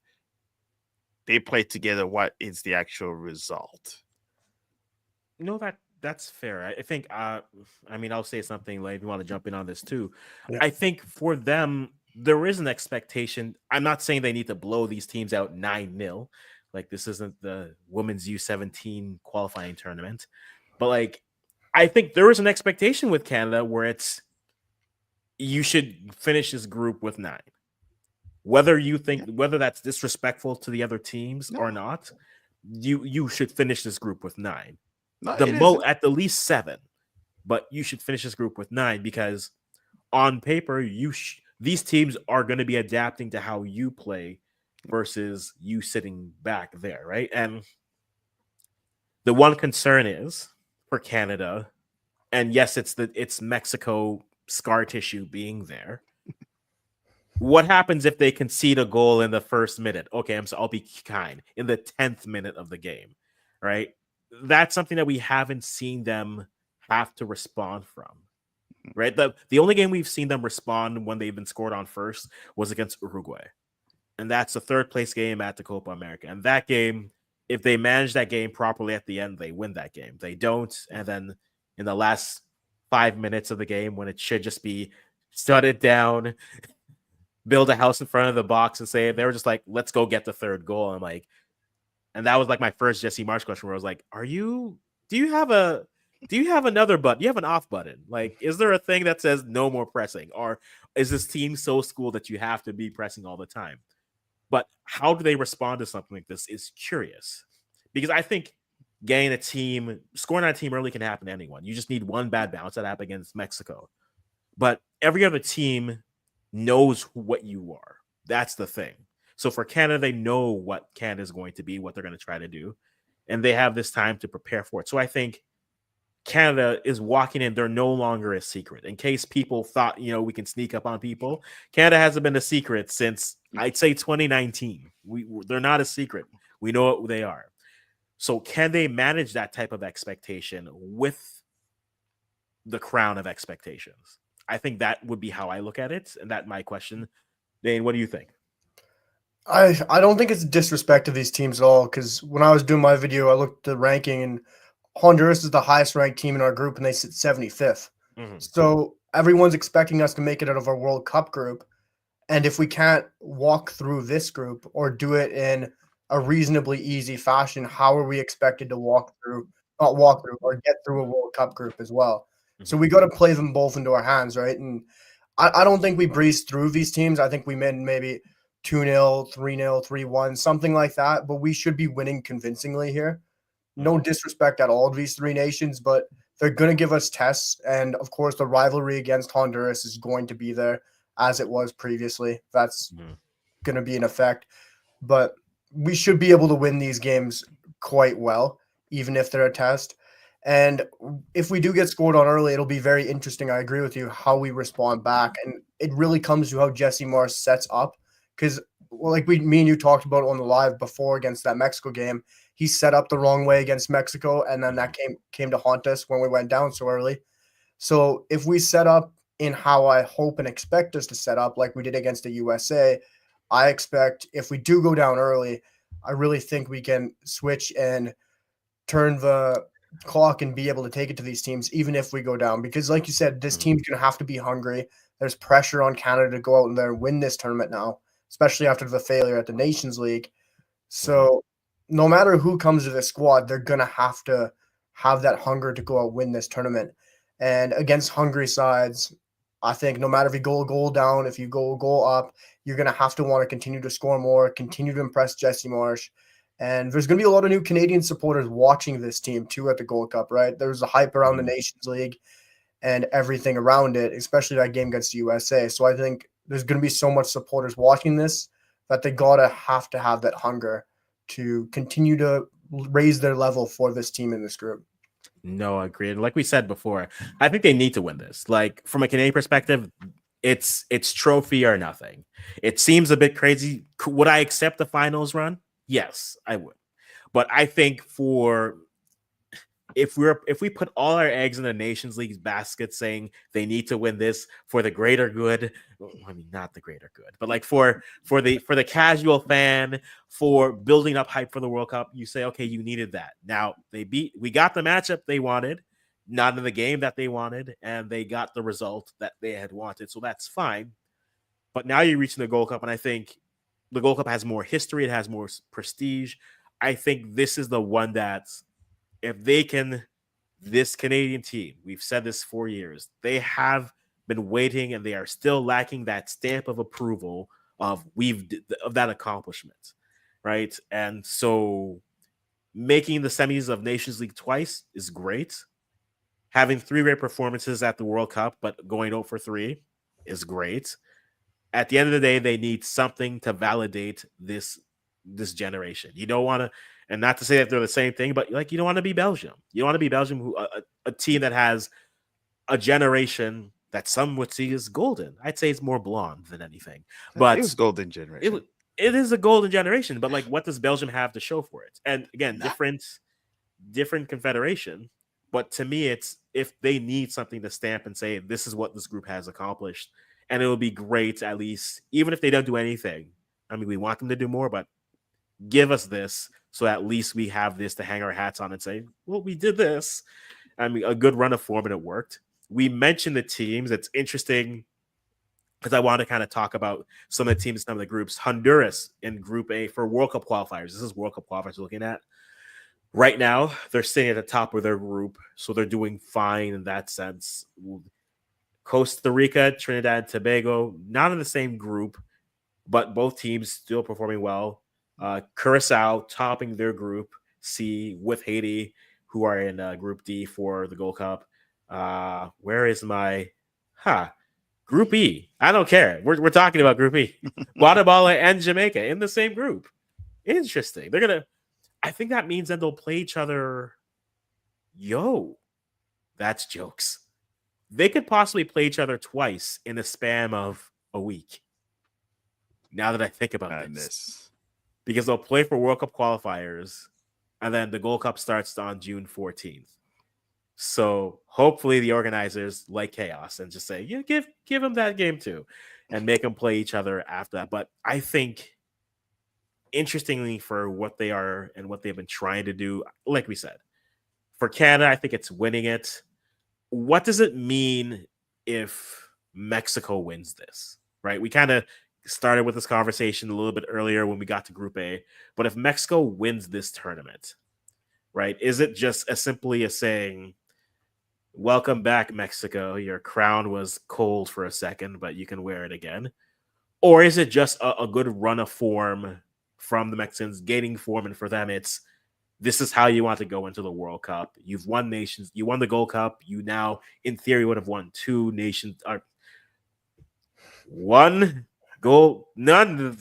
B: they play together. What is the actual result?
A: No, that's fair. I think. I'll say something. Like, if you want to jump in on this too, yeah. I think for them, there is an expectation. I'm not saying they need to blow these teams out 9-0. Like, this isn't the women's U17 qualifying tournament. But, like, I think there is an expectation with Canada where it's you should finish this group with 9. Whether you think whether that's disrespectful to the other teams or not, you should finish this group with 9.
B: No,
A: At the least 7, but you should finish this group with 9 because on paper these teams are going to be adapting to how you play versus you sitting back there, right? And the one concern is for Canada, and yes, it's Mexico scar tissue being there. What happens if they concede a goal in the first minute? Okay, I'll be kind. In the 10th minute of the game, right? That's something that we haven't seen them have to respond from, right? The only game we've seen them respond when they've been scored on first was against Uruguay. And that's the 3rd place game at the Copa America. And that game, if they manage that game properly at the end, they win that game. They don't. And then in the last 5 minutes of the game, when it should just be shut it down, build a house in front of the box and say, they were just like, let's go get the 3rd goal. I'm like, and that was like my first Jesse Marsh question where I was like, do you have another button? Do you have an off button? Like, is there a thing that says no more pressing? Or is this team so schooled that you have to be pressing all the time? But how do they respond to something like this is curious. Because I think scoring on a team early can happen to anyone. You just need one bad bounce that happened against Mexico. But every other team knows what you are. That's the thing. So for Canada, they know what Canada is going to be, what they're going to try to do, and they have this time to prepare for it. So I think Canada is walking in. They're no longer a secret. In case people thought, we can sneak up on people, Canada hasn't been a secret since, I'd say, 2019. They're not a secret. We know what they are. So can they manage that type of expectation with the crown of expectations? I think that would be how I look at it, and that's my question. Dane, what do you think?
C: I don't think it's a disrespect to these teams at all, because when I was doing my video, I looked at the ranking, and Honduras is the highest ranked team in our group, and they sit 75th.
A: Mm-hmm.
C: So everyone's expecting us to make it out of our World Cup group. And if we can't walk through this group or do it in a reasonably easy fashion, how are we expected to not walk through, or get through a World Cup group as well?
A: Mm-hmm.
C: So we got to play them both into our hands, right? And I don't think we breezed through these teams. I think we made maybe 2-0, 3-0, 3-1, something like that. But we should be winning convincingly here. No disrespect at all to these 3 nations, but they're going to give us tests. And, of course, the rivalry against Honduras is going to be there as it was previously. That's going to be in effect. But we should be able to win these games quite well, even if they're a test. And if we do get scored on early, it'll be very interesting. I agree with you how we respond back. And it really comes to how Jesse Marsh sets up. Because, like me and you talked about on the live before against that Mexico game, he set up the wrong way against Mexico, and then that came to haunt us when we went down so early. So if we set up in how I hope and expect us to set up, like we did against the USA, I expect if we do go down early, I really think we can switch and turn the clock and be able to take it to these teams, even if we go down. Because like you said, this team's going to have to be hungry. There's pressure on Canada to go out there and win this tournament now, especially after the failure at the Nations League. So no matter who comes to the squad, they're going to have that hunger to go out and win this tournament. And against hungry sides, I think no matter if you go a goal down, if you go a goal up, you're going to have to want to continue to score more, continue to impress Jesse Marsh. And there's going to be a lot of new Canadian supporters watching this team too at the Gold Cup, right? There's a hype around the Nations League and everything around it, especially that game against the USA. So I think there's going to be so much supporters watching this that they have to have that hunger to continue to raise their level for this team in this group.
A: No, agreed. Like we said before, I think they need to win this. Like, from a Canadian perspective, it's trophy or nothing. It seems a bit crazy. Would I accept the finals run? Yes, I would. But I think if we put all our eggs in the Nations League's basket, saying they need to win this for the greater good, I mean, not the greater good, but like for the casual fan, for building up hype for the World Cup, you say, okay, you needed that. Now we got the matchup they wanted, not in the game that they wanted, and they got the result that they had wanted, so that's fine. But now you're reaching the Gold Cup, and I think the Gold Cup has more history. It has more prestige. I think this is the one that if they can, this Canadian team, we've said this for years, they have been waiting and they are still lacking that stamp of approval of that accomplishment, right? And so making the semis of Nations League twice is great. Having 3 great performances at the World Cup, but going 0 for 3 is great. At the end of the day, they need something to validate this generation. You don't want to, and not to say that they're the same thing, but like you don't want to be Belgium. You don't want to be Belgium, who a team that has a generation that some would see as golden. I'd say it's more blonde than anything, but
B: it was golden generation.
A: It is a golden generation. But like, what does Belgium have to show for it? And again, different confederation. But to me, it's if they need something to stamp and say this is what this group has accomplished, and it will be great at least, even if they don't do anything. I mean, we want them to do more, but give us this so at least we have this to hang our hats on and say, well, we did this. I mean, a good run of form and it worked. We mentioned the teams. It's interesting because I want to kind of talk about some of the teams, some of the groups. Honduras in Group A for World Cup qualifiers. This is World Cup qualifiers we're looking at. Right now, they're sitting at the top of their group, so they're doing fine in that sense. Costa Rica, Trinidad, and Tobago, not in the same group, but both teams still performing well. Curacao topping their group C with Haiti, who are in Group D for the Gold Cup. Where is my Group E? I don't care. We're talking about Group E. Guatemala and Jamaica in the same group. Interesting. I think that means that they'll play each other. Yo, that's jokes. They could possibly play each other twice in the span of a week. Now that I think about this. Because they'll play for World Cup qualifiers, and then the Gold Cup starts on June 14th. So hopefully the organizers like chaos and just say, yeah, give them that game too, and make them play each other after that. But I think, interestingly, for what they are and what they've been trying to do, like we said, for Canada, I think it's winning it. What does it mean if Mexico wins this? Right? We kind of started with this conversation a little bit earlier when we got to Group A, but if Mexico wins this tournament, right, is it just as simply as saying, welcome back, Mexico, your crown was cold for a second, but you can wear it again? Or is it just a good run of form from the Mexicans, gaining form, and for them it's, this is how you want to go into the World Cup. You've won nations, you won the Gold Cup, you now in theory would have won 2 nations, or 1 gold, none.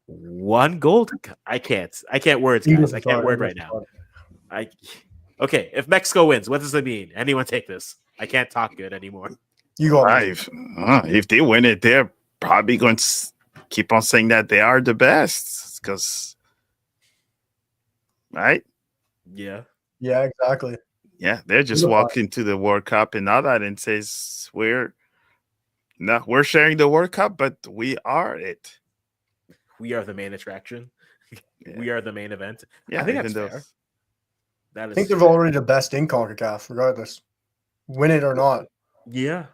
A: One gold. I can't words, guys. I can't word right now. Okay. If Mexico wins, what does it mean? Anyone take this? I can't talk good anymore.
C: You go.
B: If they win it, they're probably going to keep on saying that they are the best, because, right?
A: Yeah.
C: Yeah, exactly.
B: Yeah, they're just walking to the World Cup and all that and says we're sharing the World Cup, but we are it.
A: We are the main attraction. Yeah. We are the main event.
B: Yeah,
A: I think that's fair.
C: I think they're already the best in CONCACAF, regardless, win it or not.
A: Yeah.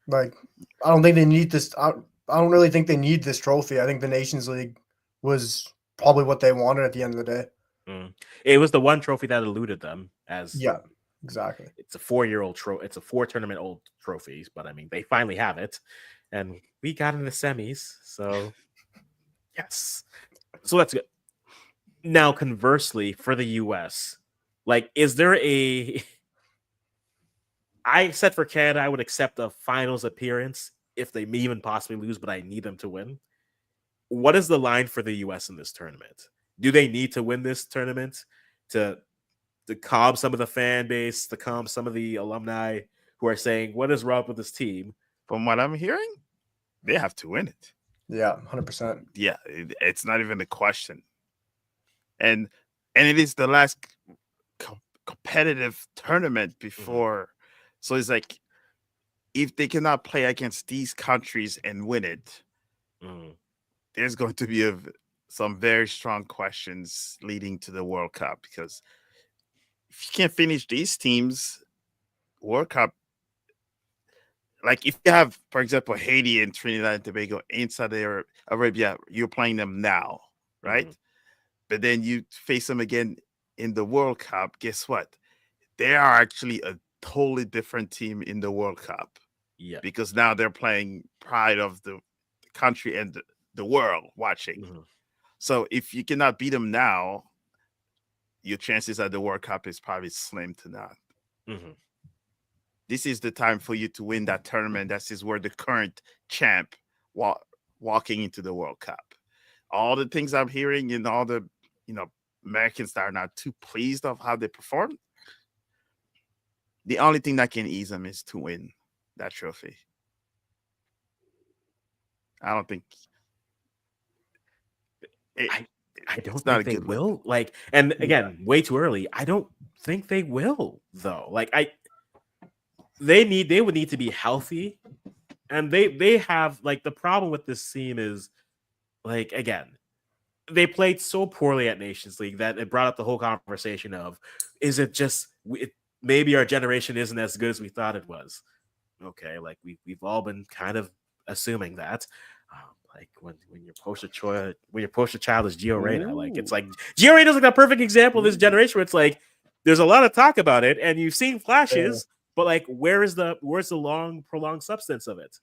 C: Like, I don't think they need this. I don't really think they need this trophy. I think the Nations League was probably what they wanted at the end of the day.
A: It was the one trophy that eluded them.
C: Yeah, exactly.
A: It's a 4-year-old trophy. It's a 4 tournament old trophies, but I mean, they finally have it, and we got in the semis. So yes, so that's good. Now, conversely, for the U.S., like, is there a? I said for Canada, I would accept a finals appearance if they may even possibly lose, but I need them to win. What is the line for the U.S. in this tournament? Do they need to win this tournament to calm some of the fan base, to calm some of the alumni who are saying, what is wrong with this team?
B: From what I'm hearing, they have to win it.
C: Yeah, 100%.
B: Yeah, it's not even a question. And it is the last competitive tournament before. So it's like, if they cannot play against these countries and win it, there's going to be some very strong questions leading to the World Cup, because if you can't finish these teams, World Cup, like if you have, for example, Haiti and Trinidad and Tobago inside Arabia, you're playing them now, right?
A: Mhm.
B: But then you face them again in the World Cup. Guess what? They are actually a totally different team in the World Cup
A: Yeah.
B: because now they're playing pride of the country and the world watching.
A: Mhm.
B: So if you cannot beat them now, your chances at the World Cup is probably slim to none.
A: Mhm.
B: This is the time for you to win that tournament. That is where the current champ walking into the World Cup. All the things I'm hearing and all the Americans that are not too pleased of how they perform. The only thing that can ease them is to win that trophy. I don't think it,
A: I don't
B: it's not a
A: think they
B: good look.
A: will. Like, and again, way too early. I don't think they will though. Like, they would need to be healthy, and they have like the problem with this team is like again they played so poorly at Nations League that it brought up the whole conversation of is it just maybe our generation isn't as good as we thought it was. Okay, like we've all been kind of assuming that. Like when your poster child is Gio Reyna, like it's like Gio Reyna's like a perfect example of this generation where it's like there's a lot of talk about it and you've seen flashes, but like where's the long prolonged substance of it?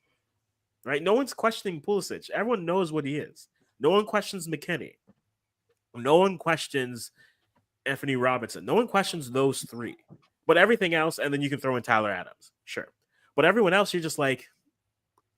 A: Right? No one's questioning Pulisic. Everyone knows what he is. No one questions McKennie. No one questions Anthony Robinson. No one questions those three. But everything else, and then you can throw in Tyler Adams. Sure. But everyone else, you're just like,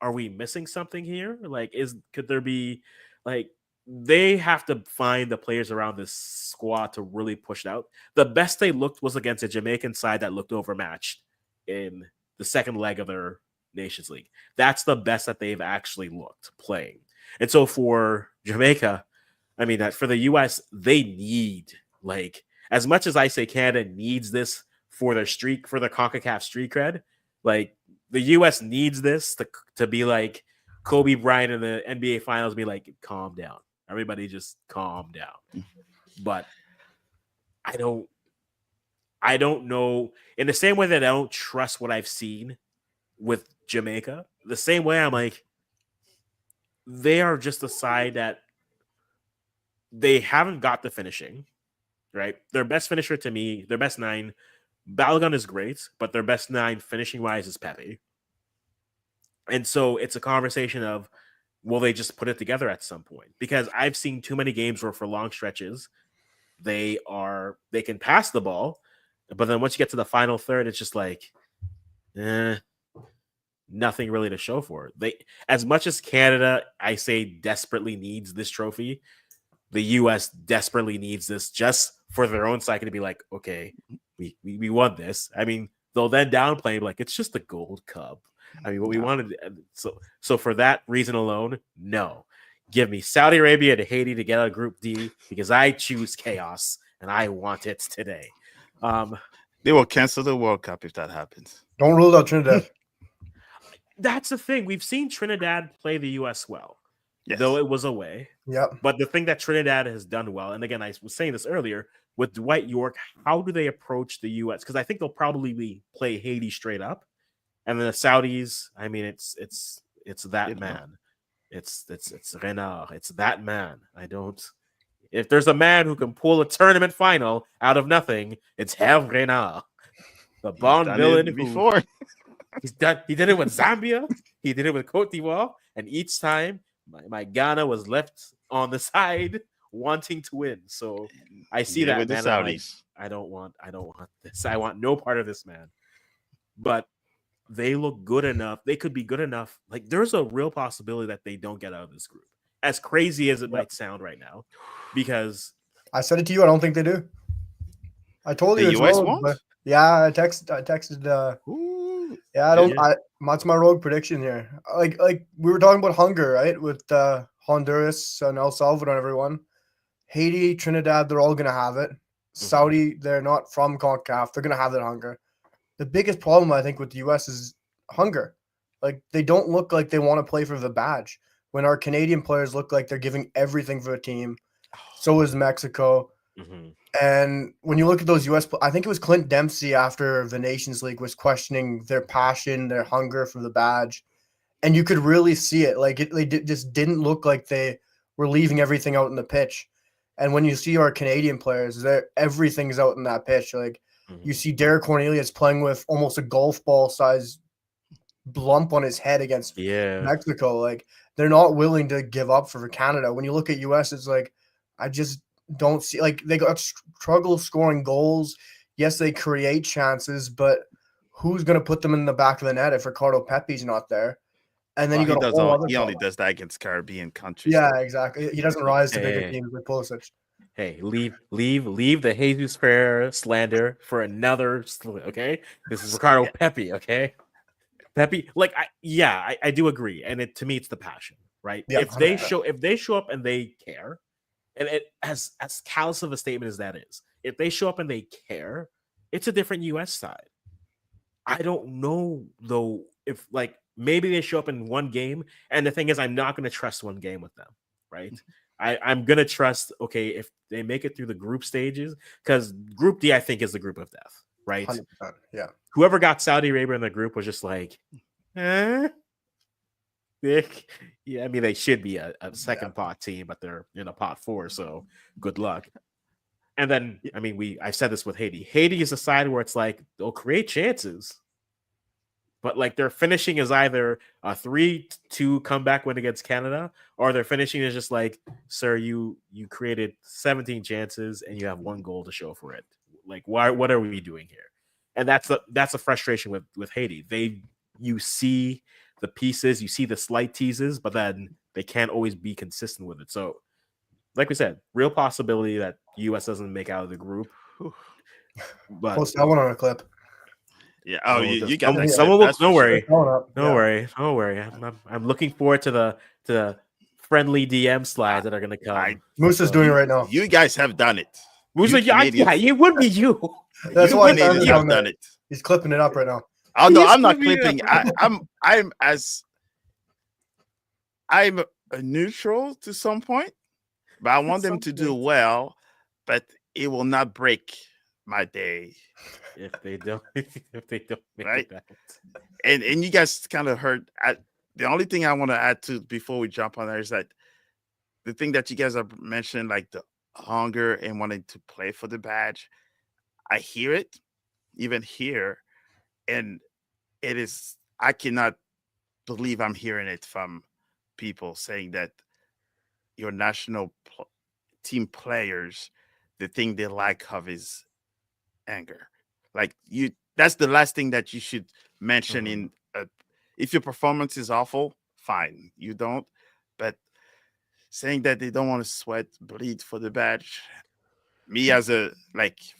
A: are we missing something here? Like, could there be like they have to find the players around this squad to really push it out. The best they looked was against a Jamaican side that looked overmatched in the second leg of their Nations League. That's the best that they've actually looked playing. And so for Jamaica, I mean, for the US, they need like as much as I say Canada needs this for their CONCACAF street cred, like the US needs this to be like Kobe Bryant in the NBA finals, be like, calm down. Everybody just calm down. But I don't know. In the same way that I don't trust what I've seen with Jamaica, the same way I'm like, they are just a side that they haven't got the finishing, right? Their best finisher to me, their best nine, Balogun is great, but their best nine finishing wise is Pepe. And so it's a conversation of will they just put it together at some point? Because I've seen too many games where for long stretches they can pass the ball, but then once you get to the final third, it's just like nothing really to show for it. They, as much as Canada, I say desperately needs this trophy, the US desperately needs this just for their own psyche to be like, okay, we won this. I mean, they'll then downplay like it's just the Gold Cup. I mean, what we wanted. So for that reason alone, no. Give me Saudi Arabia and Haiti to get out of Group D because I choose chaos and I want it today.
B: They will cancel the World Cup if that happens.
C: Don't rule out Trinidad.
A: That's the thing. We've seen Trinidad play the US well,
B: Yes.
A: though it was away.
C: Yep.
A: But the thing that Trinidad has done well, and again, I was saying this earlier, with Dwight York, how do they approach the US? Because I think they'll probably play Haiti straight up. And then the Saudis, I mean, it's that man. It's Renard. It's that man. If there's a man who can pull a tournament final out of nothing, it's Hervé Renard. The Bond villain
B: before.
A: He did it with Zambia. He did it with Cote d'Ivoire. And each time my Ghana was left on the side wanting to win. So I see that,
B: with
A: man.
B: The Saudis.
A: I don't want this. I want no part of this, man. But they look good enough. They could be good enough. Like there's a real possibility that they don't get out of this group. As crazy as it might sound right now, because
C: I said it to you. I don't think they do. I told you
B: the
C: it's
B: US
C: rogue,
B: won't.
C: but yeah, I texted. Yeah, I don't. That's my rogue prediction here. Like we were talking about hunger, right? With Honduras and El Salvador and everyone. Haiti, Trinidad, they're all gonna have it. Saudi, they're not from CONCACAF. They're gonna have that hunger. The biggest problem I think with the US is hunger. Like they don't look like they want to play for the badge. When our Canadian players look like they're giving everything for the team. So is Mexico.
A: Mm-hmm.
C: And when you look at those US, I think it was Clint Dempsey after the Nations League was questioning their passion, their hunger for the badge. And you could really see it. Like just didn't look like they were leaving everything out in the pitch. And when you see our Canadian players, everything's out in that pitch. Like you see Derek Cornelius playing with almost a golf ball size lump on his head against Mexico. Like they're not willing to give up for Canada. When you look at US, it's like I just don't see, like they got struggle scoring goals. Yes, they create chances, but who's going to put them in the back of the net if Ricardo Pepi's not there? And then you got a whole other.
B: He only does that against Caribbean countries.
C: Yeah, exactly. He doesn't rise to bigger teams like Pulisic.
A: Hey, leave the Jesus Ferreira slander for another. Okay, this is Ricardo Pepi. Okay, Pepi. Like, I do agree, and to me, it's the passion, right?
C: Yeah,
A: if they show up and they care, and it as callous of a statement as that is, if they show up and they care, it's a different U.S. side. I don't know though if like maybe they show up in one game, and the thing is, I'm not going to trust one game with them, right? I'm going to trust, okay, if they make it through the group stages, because Group D, I think, is the group of death, right?
C: 100%, yeah.
A: Whoever got Saudi Arabia in the group was just like, yeah, I mean, they should be a second pot team, but they're in a pot 4, so good luck. And then, I mean, I said this with Haiti. Haiti is a side where it's like, they'll create chances, but like their finishing is either a 3-2 comeback win against Canada, or their finishing is just like, sir, you created 17 chances and you have 1 goal to show for it. Like, what are we doing here? And that's a frustration with Haiti. You see the pieces, you see the slight teases, but then they can't always be consistent with it. So, like we said, real possibility that U.S. doesn't make out of the group. But
C: post that one on a clip.
B: Yeah. Oh, you got that.
A: Someone will. Don't worry.
C: Don't
A: worry. I'm looking forward to the friendly DM slides that are going to come.
C: Moosa's doing it right now.
B: You guys have done it.
A: Moosa, it would be you.
C: That's why
B: Canadians have done it.
C: He's clipping it up right now.
B: Oh no, I'm not clipping. I'm a neutral to some point, but I want them to do well. But it will not break my day
A: if they don't make
B: right.
A: It
B: and you guys kind of heard. The only thing I want to add to before we jump on there is that the thing that you guys have mentioned, like the hunger and wanting to play for the badge, I hear it, even here, and it is. I cannot believe I'm hearing it from people saying that your national team players, the thing they lack of is anger. Like that's the last thing that you should mention in if your performance is awful, fine, you don't. But saying that they don't want to sweat, bleed for the badge, me as a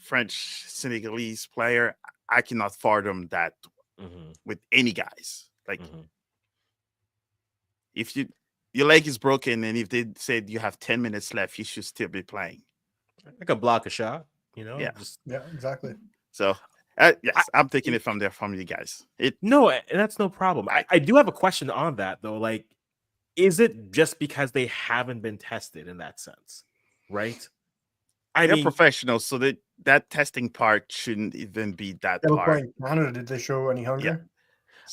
B: French Senegalese player, I cannot fathom that with any guys. Like if your leg is broken and if they said you have 10 minutes left, you should still be playing.
A: I could block a shot,
B: Yeah,
C: yeah, exactly.
B: So yes, I'm taking it from you guys.
A: No, that's no problem. I do have a question on that though. Like, is it just because they haven't been tested in that sense, right?
B: They're professionals, so that testing part shouldn't even be that
C: they were
B: part.
C: playing Canada. Did they show any hunger?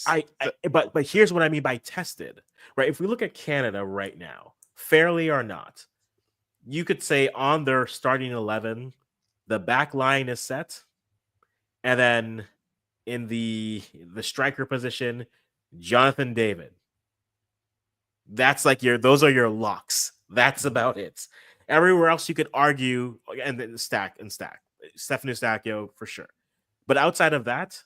A: Yeah. But here's what I mean by tested, right? If we look at Canada right now, fairly or not, you could say on their starting 11, the back line is set, and then in the striker position, Jonathan David. That's like those are your locks. That's about it. Everywhere else you could argue, and then stack. Stefano Stacchio for sure. But outside of that,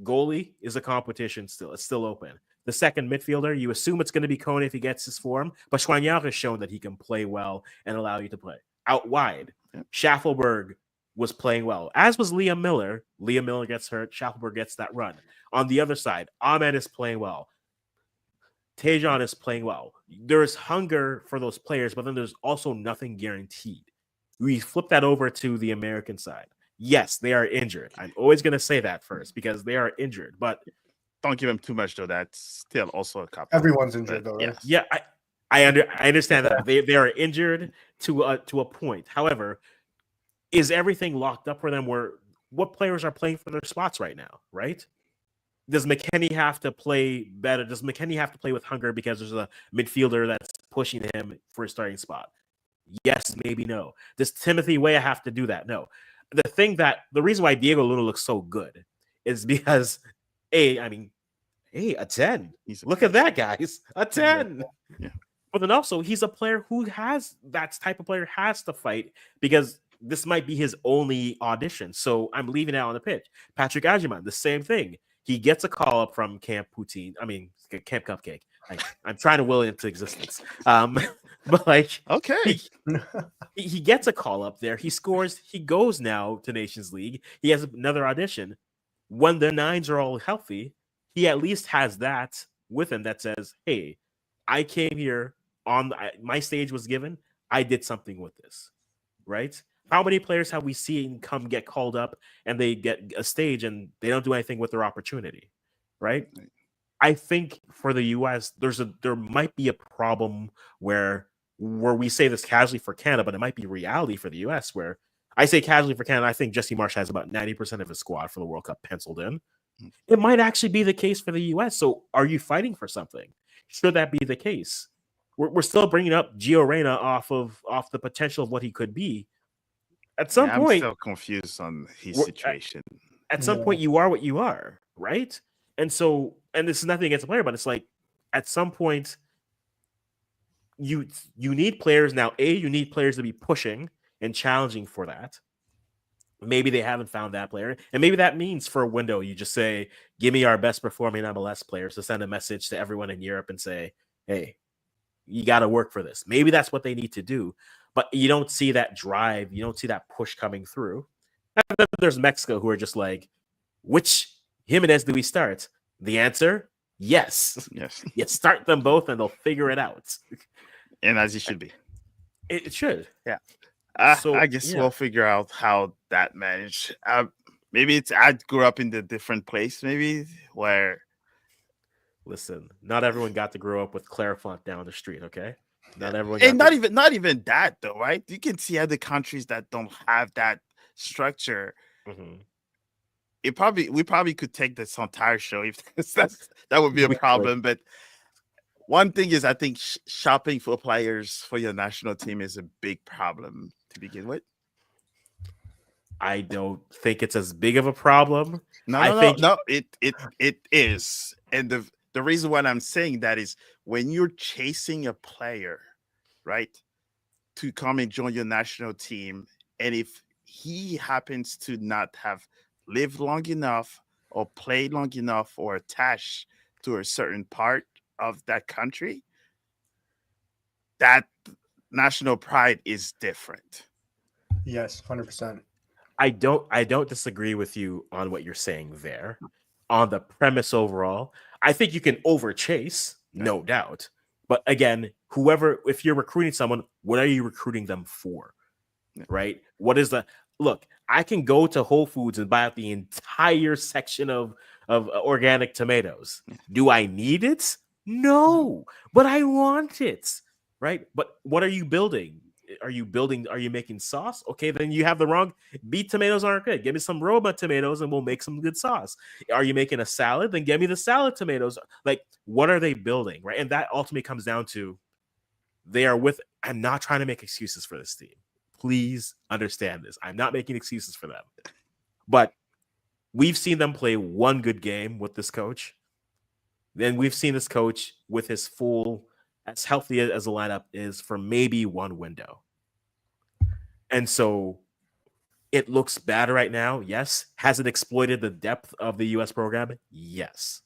A: goalie is a competition still. It's still open. The second midfielder, you assume it's going to be Kone if he gets his form, but Choignard has shown that he can play well and allow you to play. Out wide, Schaffelberg was playing well, as was Liam Miller. Liam Miller gets hurt. Schaffelberg gets that run. On the other side, Ahmed is playing well. Tejan is playing well. There's hunger for those players, but then there's also nothing guaranteed. We flip that over to the American side. Yes, they are injured. I'm always going to say that first because they are injured, but
B: don't give them too much though. That's still also a couple.
C: Everyone's injured though, right?
A: Yeah, I understand that they are injured to a point. However, is everything locked up for them? Where what players are playing for their spots right now, right? Does McKennie have to play better? Does McKennie have to play with hunger because there's a midfielder that's pushing him for a starting spot? Yes, maybe no. Does Timothy Weah have to do that? No. The reason why Diego Luna looks so good is because, a 10. Look at that, guys. A 10.
B: Yeah.
A: But then also, he's a player who has that type of player has to fight because this might be his only audition. So I'm leaving it out on the pitch. Patrick Agyemang, the same thing. He gets a call up from Camp Poutine. Camp Cupcake. I'm trying to will it into existence. But
B: okay,
A: he gets a call up there. He scores. He goes now to Nations League. He has another audition. When the nines are all healthy, he at least has that with him that says, "Hey, I came here on my stage was given. I did something with this." Right? How many players have we seen come get called up and they get a stage and they don't do anything with their opportunity? Right? I think for the US, there might be a problem where we say this casually for Canada, but it might be reality for the US where I say casually for Canada, I think Jesse Marsh has about 90% of his squad for the World Cup penciled in. It might actually be the case for the US. So are you fighting for something? Should that be the case? We're still bringing up Gio Reyna off the potential of what he could be. At some point,
B: I'm still confused on his situation.
A: At some point, you are what you are, right? And this is nothing against the player, but it's like at some point, you need players now. You need players to be pushing and challenging for that. Maybe they haven't found that player, and maybe that means for a window, you just say, "Give me our best performing MLS players," to send a message to everyone in Europe and say, "Hey, you got to work for this." Maybe that's what they need to do. But you don't see that drive. You don't see that push coming through. And then there's Mexico who are just like, which Jimenez do we start? The answer, yes.
B: Yes.
A: You start them both and they'll figure it out.
B: And as it should be.
A: It should.
B: Yeah. I guess we'll figure out how that managed. Maybe I grew up in the different place, maybe where.
A: Listen, not everyone got to grow up with Clairefonte down the street, okay? Not everyone.
B: And not even that though, right? You can see other countries that don't have that structure.
A: Mm-hmm.
B: We probably could take this entire show if that would be a problem. But one thing is, I think shopping for players for your national team is a big problem to begin with.
A: I don't think it's as big of a problem.
B: No, it is. And the reason why I'm saying that is when you're chasing a player, right, to come and join your national team, and if he happens to not have lived long enough or played long enough or attached to a certain part of that country, that national pride is different.
C: Yes, 100%.
A: I don't disagree with you on what you're saying there. On the premise overall, I think you can overchase, no doubt. But again, if you're recruiting someone, what are you recruiting them for? Right? What is look, I can go to Whole Foods and buy out the entire section of organic tomatoes. Do I need it? No, but I want it. Right? But what are you building? Are you making sauce? Okay, then you have the wrong. Beet tomatoes aren't good. Give me some Roma tomatoes and we'll make some good sauce. Are you making a salad? Then give me the salad tomatoes. Like, what are they building? Right? And that ultimately comes down to I'm not trying to make excuses for this team. Please understand this. I'm not making excuses for them. But we've seen them play one good game with this coach. Then we've seen this coach with his full, as healthy as the lineup is, for maybe one window. And so it looks bad right now. Yes. Has it exploited the depth of the U.S. program? Yes.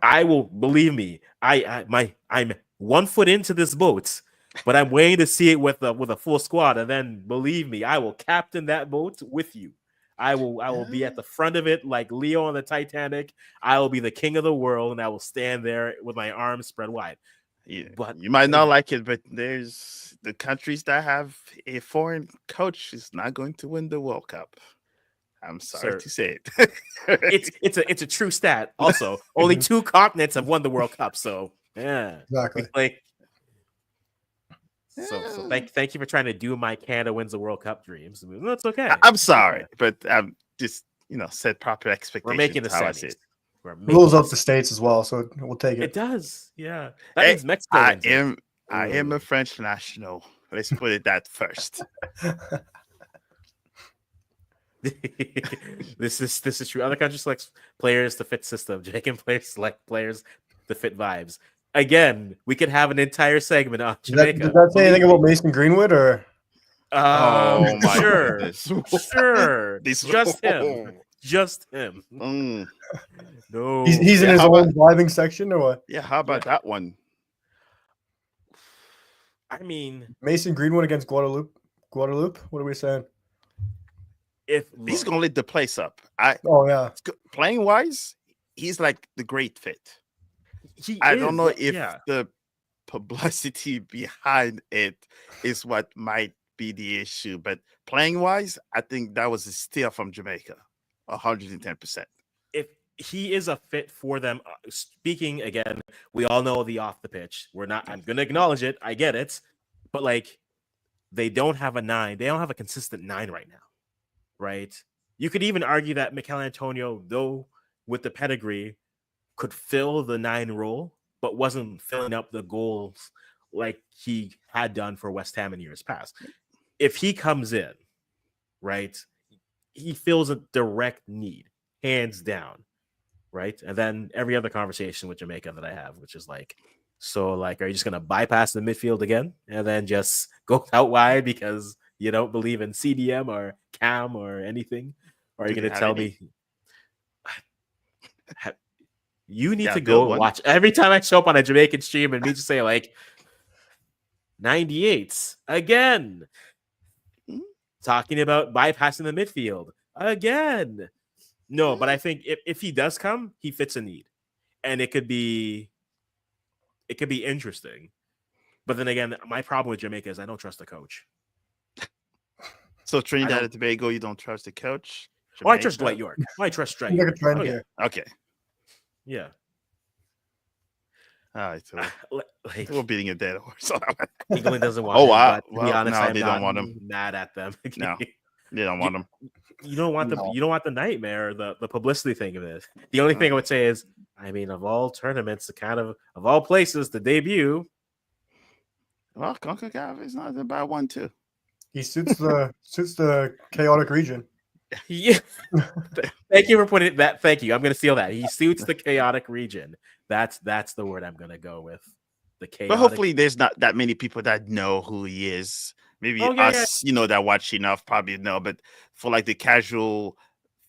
A: I will, believe me, I'm 1 foot into this boat, but I'm waiting to see it with a full squad. And then believe me, I will captain that boat with you. I will be at the front of it like Leo on the Titanic. I will be the king of the world, and I will stand there with my arms spread wide.
B: Yeah, but you might not like it, but there's the countries that have a foreign coach is not going to win the World Cup. I'm sorry to say it.
A: it's a true stat. Also, only 2 continents have won the World Cup. So yeah,
C: exactly.
A: So thank you for trying to do my Canada wins the World Cup dreams. That's okay.
B: I'm sorry, but I'm just set proper
A: We're
B: expectations.
A: making the
B: how I see
A: semis.
B: it.
A: We're
C: Rules
A: making
C: up the states as well, so we'll take
A: it
C: it.
A: does. Yeah. That
B: Hey,
A: means Mexico
B: I
A: wins it.
B: am a French national. Let's put it that first.
A: This is true. Other countries select players to fit system. Jamaican players select players to fit vibes. Again, we could have an entire segment on Jamaica.
C: Does that say anything
A: Believe
C: about
A: me.
C: Mason Greenwood or?
B: Oh my
A: Sure,
B: goodness.
A: sure.
B: This-
A: Just him. Just him.
B: Mm.
A: No.
C: He's in
B: Yeah,
C: his
B: how
C: own vibing section or what?
B: Yeah, how about that one?
A: I mean,
C: Mason Greenwood against Guadalupe. Guadalupe. What are we saying?
A: if
B: He's
A: look,
B: gonna lit the place up.
C: Oh yeah.
B: Playing wise, he's like the great fit.
A: he
B: I
A: is,
B: don't know
A: like,
B: if
A: yeah.
B: the publicity behind it is what might be the issue, but playing wise, I think that was a steal from Jamaica, 110%.
A: If he is a fit for them, speaking again, we all know the off the pitch. I'm gonna acknowledge it. I get it, but like they don't have a 9. They don't have a consistent 9 right now, right? You could even argue that Mikel Antonio, though with the pedigree, could fill the 9 role, but wasn't filling up the goals like he had done for West Ham in years past. If he comes in, right, he fills a direct need, hands down, right? And then every other conversation with Jamaica that I have, which is like, so like, are you just gonna bypass the midfield again and then just go out wide because you don't believe in CDM or Cam or anything? Or are you
B: Do they
A: gonna
B: have
A: tell
B: any?
A: me you need
B: Yeah,
A: to
B: build
A: go
B: one.
A: watch every time I show up on a Jamaican stream and me just say like 98s again,
B: Mhm.
A: talking about bypassing the midfield again. No, but I think if he does come, he fits a need, and it could be interesting. But then again, my problem with Jamaica is I don't trust the coach.
B: So Trinidad
A: don't-
B: and Tobago, you don't trust the coach?
A: Oh, I trust
B: Jamaica?
A: Dwight York. Oh, I trust Dwight
C: Seems like a
A: York.
C: trend
A: Oh yeah,
C: here.
B: Okay.
A: yeah.
B: All right. So
A: Like
B: we're beating a dead horse on that one.
A: England doesn't want
B: Oh,
A: him,
B: wow.
A: but to be
B: Well,
A: honest,
B: no,
A: I'm
B: they
A: not
B: don't want him.
A: mad at them.
B: No. They don't want him.
A: You don't want
C: No.
A: you don't want the nightmare, the publicity thing of this. The only thing I would say is, I mean, of all tournaments, of all places to debut.
B: Well, CONCACAF is not a bad one too.
C: He suits the chaotic region.
A: Yeah. Thank you for putting that. Thank you. I'm gonna steal that. He suits the chaotic region. That's the word I'm gonna go with. The chaotic.
B: But hopefully there's not that many people that know who he is. Maybe us, that watch enough probably know, but for like the casual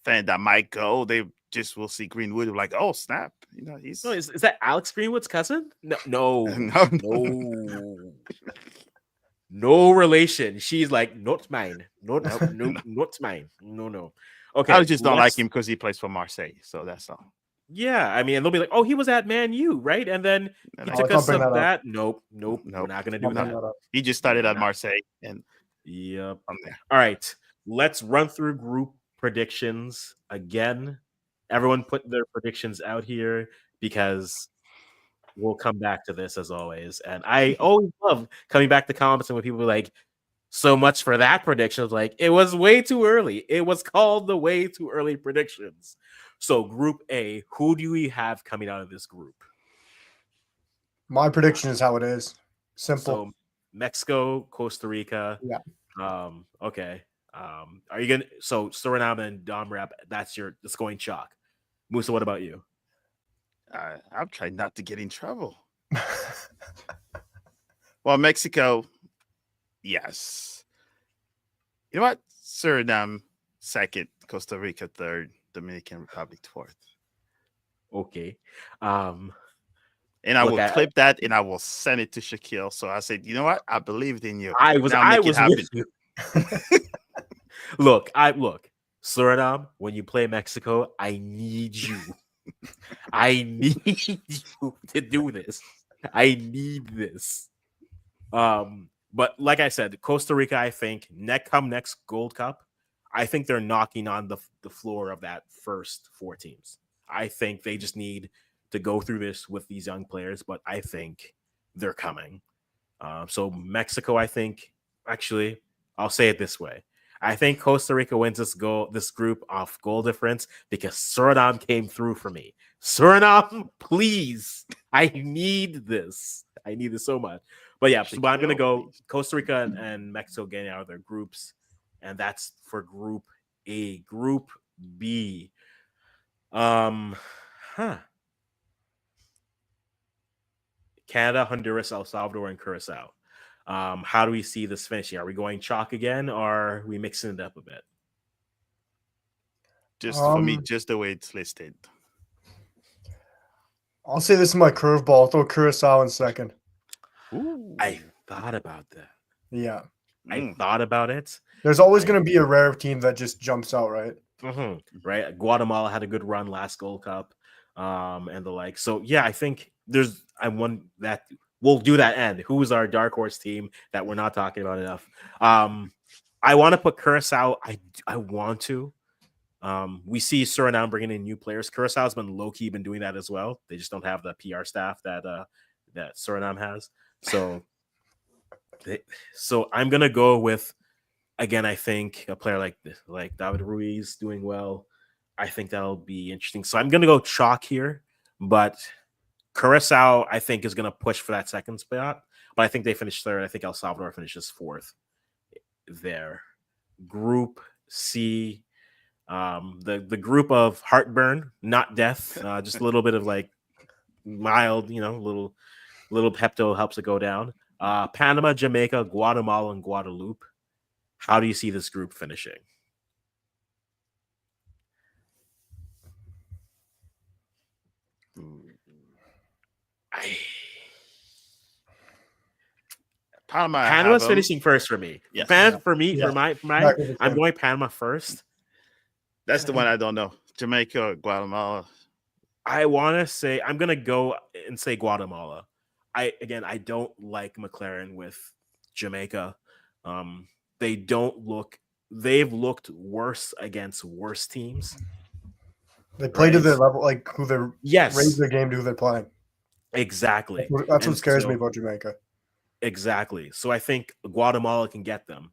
B: fan that might go, they just will see Greenwood like, oh snap, he's
A: No, is that Alex Greenwood's cousin? No, no relation. She's like, not mine. Not mine. No. Okay.
B: I just don't like him because he plays for Marseille, so that's all.
A: Yeah, I mean, they'll be like, "Oh, he was at Man U, right?" And then he took
C: let's
A: us
C: not bring
A: up
C: that
A: that. Nope. We're not gonna do that.
B: He just started at Marseille, and
A: Yep.
B: from there.
A: All right, let's run through group predictions again. Everyone put their predictions out here because we'll come back to this as always. And I always love coming back to comments and when people are like, so much for that prediction. I was like, it was way too early. It was called the way too early predictions. So Group A, who do we have coming out of this group?
C: My prediction is how it is. Simple.
A: So Mexico, Costa Rica.
C: Yeah.
A: Okay. Are you gonna Suriname and Dom Rep? That's going chalk. Musa, what about you?
B: I'm trying not to get in trouble. Well, Mexico, yes. You know what? Suriname second, Costa Rica third, Dominican Republic fourth.
A: Okay.
B: And I will clip that and I will send it to Shaquille. So I said, you know what? I believed in you.
A: I was with you. Look, Suriname, when you play Mexico, I need you. I need you to do this. I need this. But like I said, Costa Rica, I think next Gold Cup, I think they're knocking on the floor of that first 4 teams. I think they just need to go through this with these young players, but I think they're coming. So Mexico, I think, actually, I'll say it this way. I think Costa Rica wins this group off goal difference because Suriname came through for me. Suriname, please. I need this. I need this so much. But yeah, so I'm gonna go Costa Rica and Mexico getting out of their groups, and that's for Group A. Group B. Huh. Canada, Honduras, El Salvador, and Curacao. How do we see this finishing? Are we going chalk again, or are we mixing it up a bit?
B: Just for me, just the way it's listed.
C: I'll say this is my curveball. I'll throw Curacao in second.
B: Ooh.
A: I thought about that.
C: Yeah.
A: I thought about it.
C: There's always going to be a rare team that just jumps out, right?
A: Right. Guatemala had a good run last Gold Cup, and the like. So yeah, I think we'll do that end. Who's our dark horse team that we're not talking about enough? I want to put Curacao. I want to. We see Suriname bringing in new players. Curaçao's been low-key been doing that as well. They just don't have the PR staff that Suriname has. So I'm gonna go with, again, I think a player like David Ruiz doing well. I think that'll be interesting. So I'm gonna go chalk here, but Curacao I think is gonna push for that second spot. But I think they finish third. I think El Salvador finishes fourth there. Group C. The group of heartburn, not death, just a little bit of like mild, little Pepto helps it go down. Panama, Jamaica, Guatemala, and Guadeloupe. How do you see this group finishing? Panama's finishing first for me.
B: Yes.
A: For mine, I'm going Panama first.
B: That's the one I don't know. Jamaica or Guatemala.
A: I want to say I'm gonna go and say Guatemala. I don't like McLaren with Jamaica. They've looked worse against worse teams.
C: They play to their level, like who they're raise their game to who they're playing.
A: Exactly.
C: That's what scares me about Jamaica.
A: Exactly. So I think Guatemala can get them.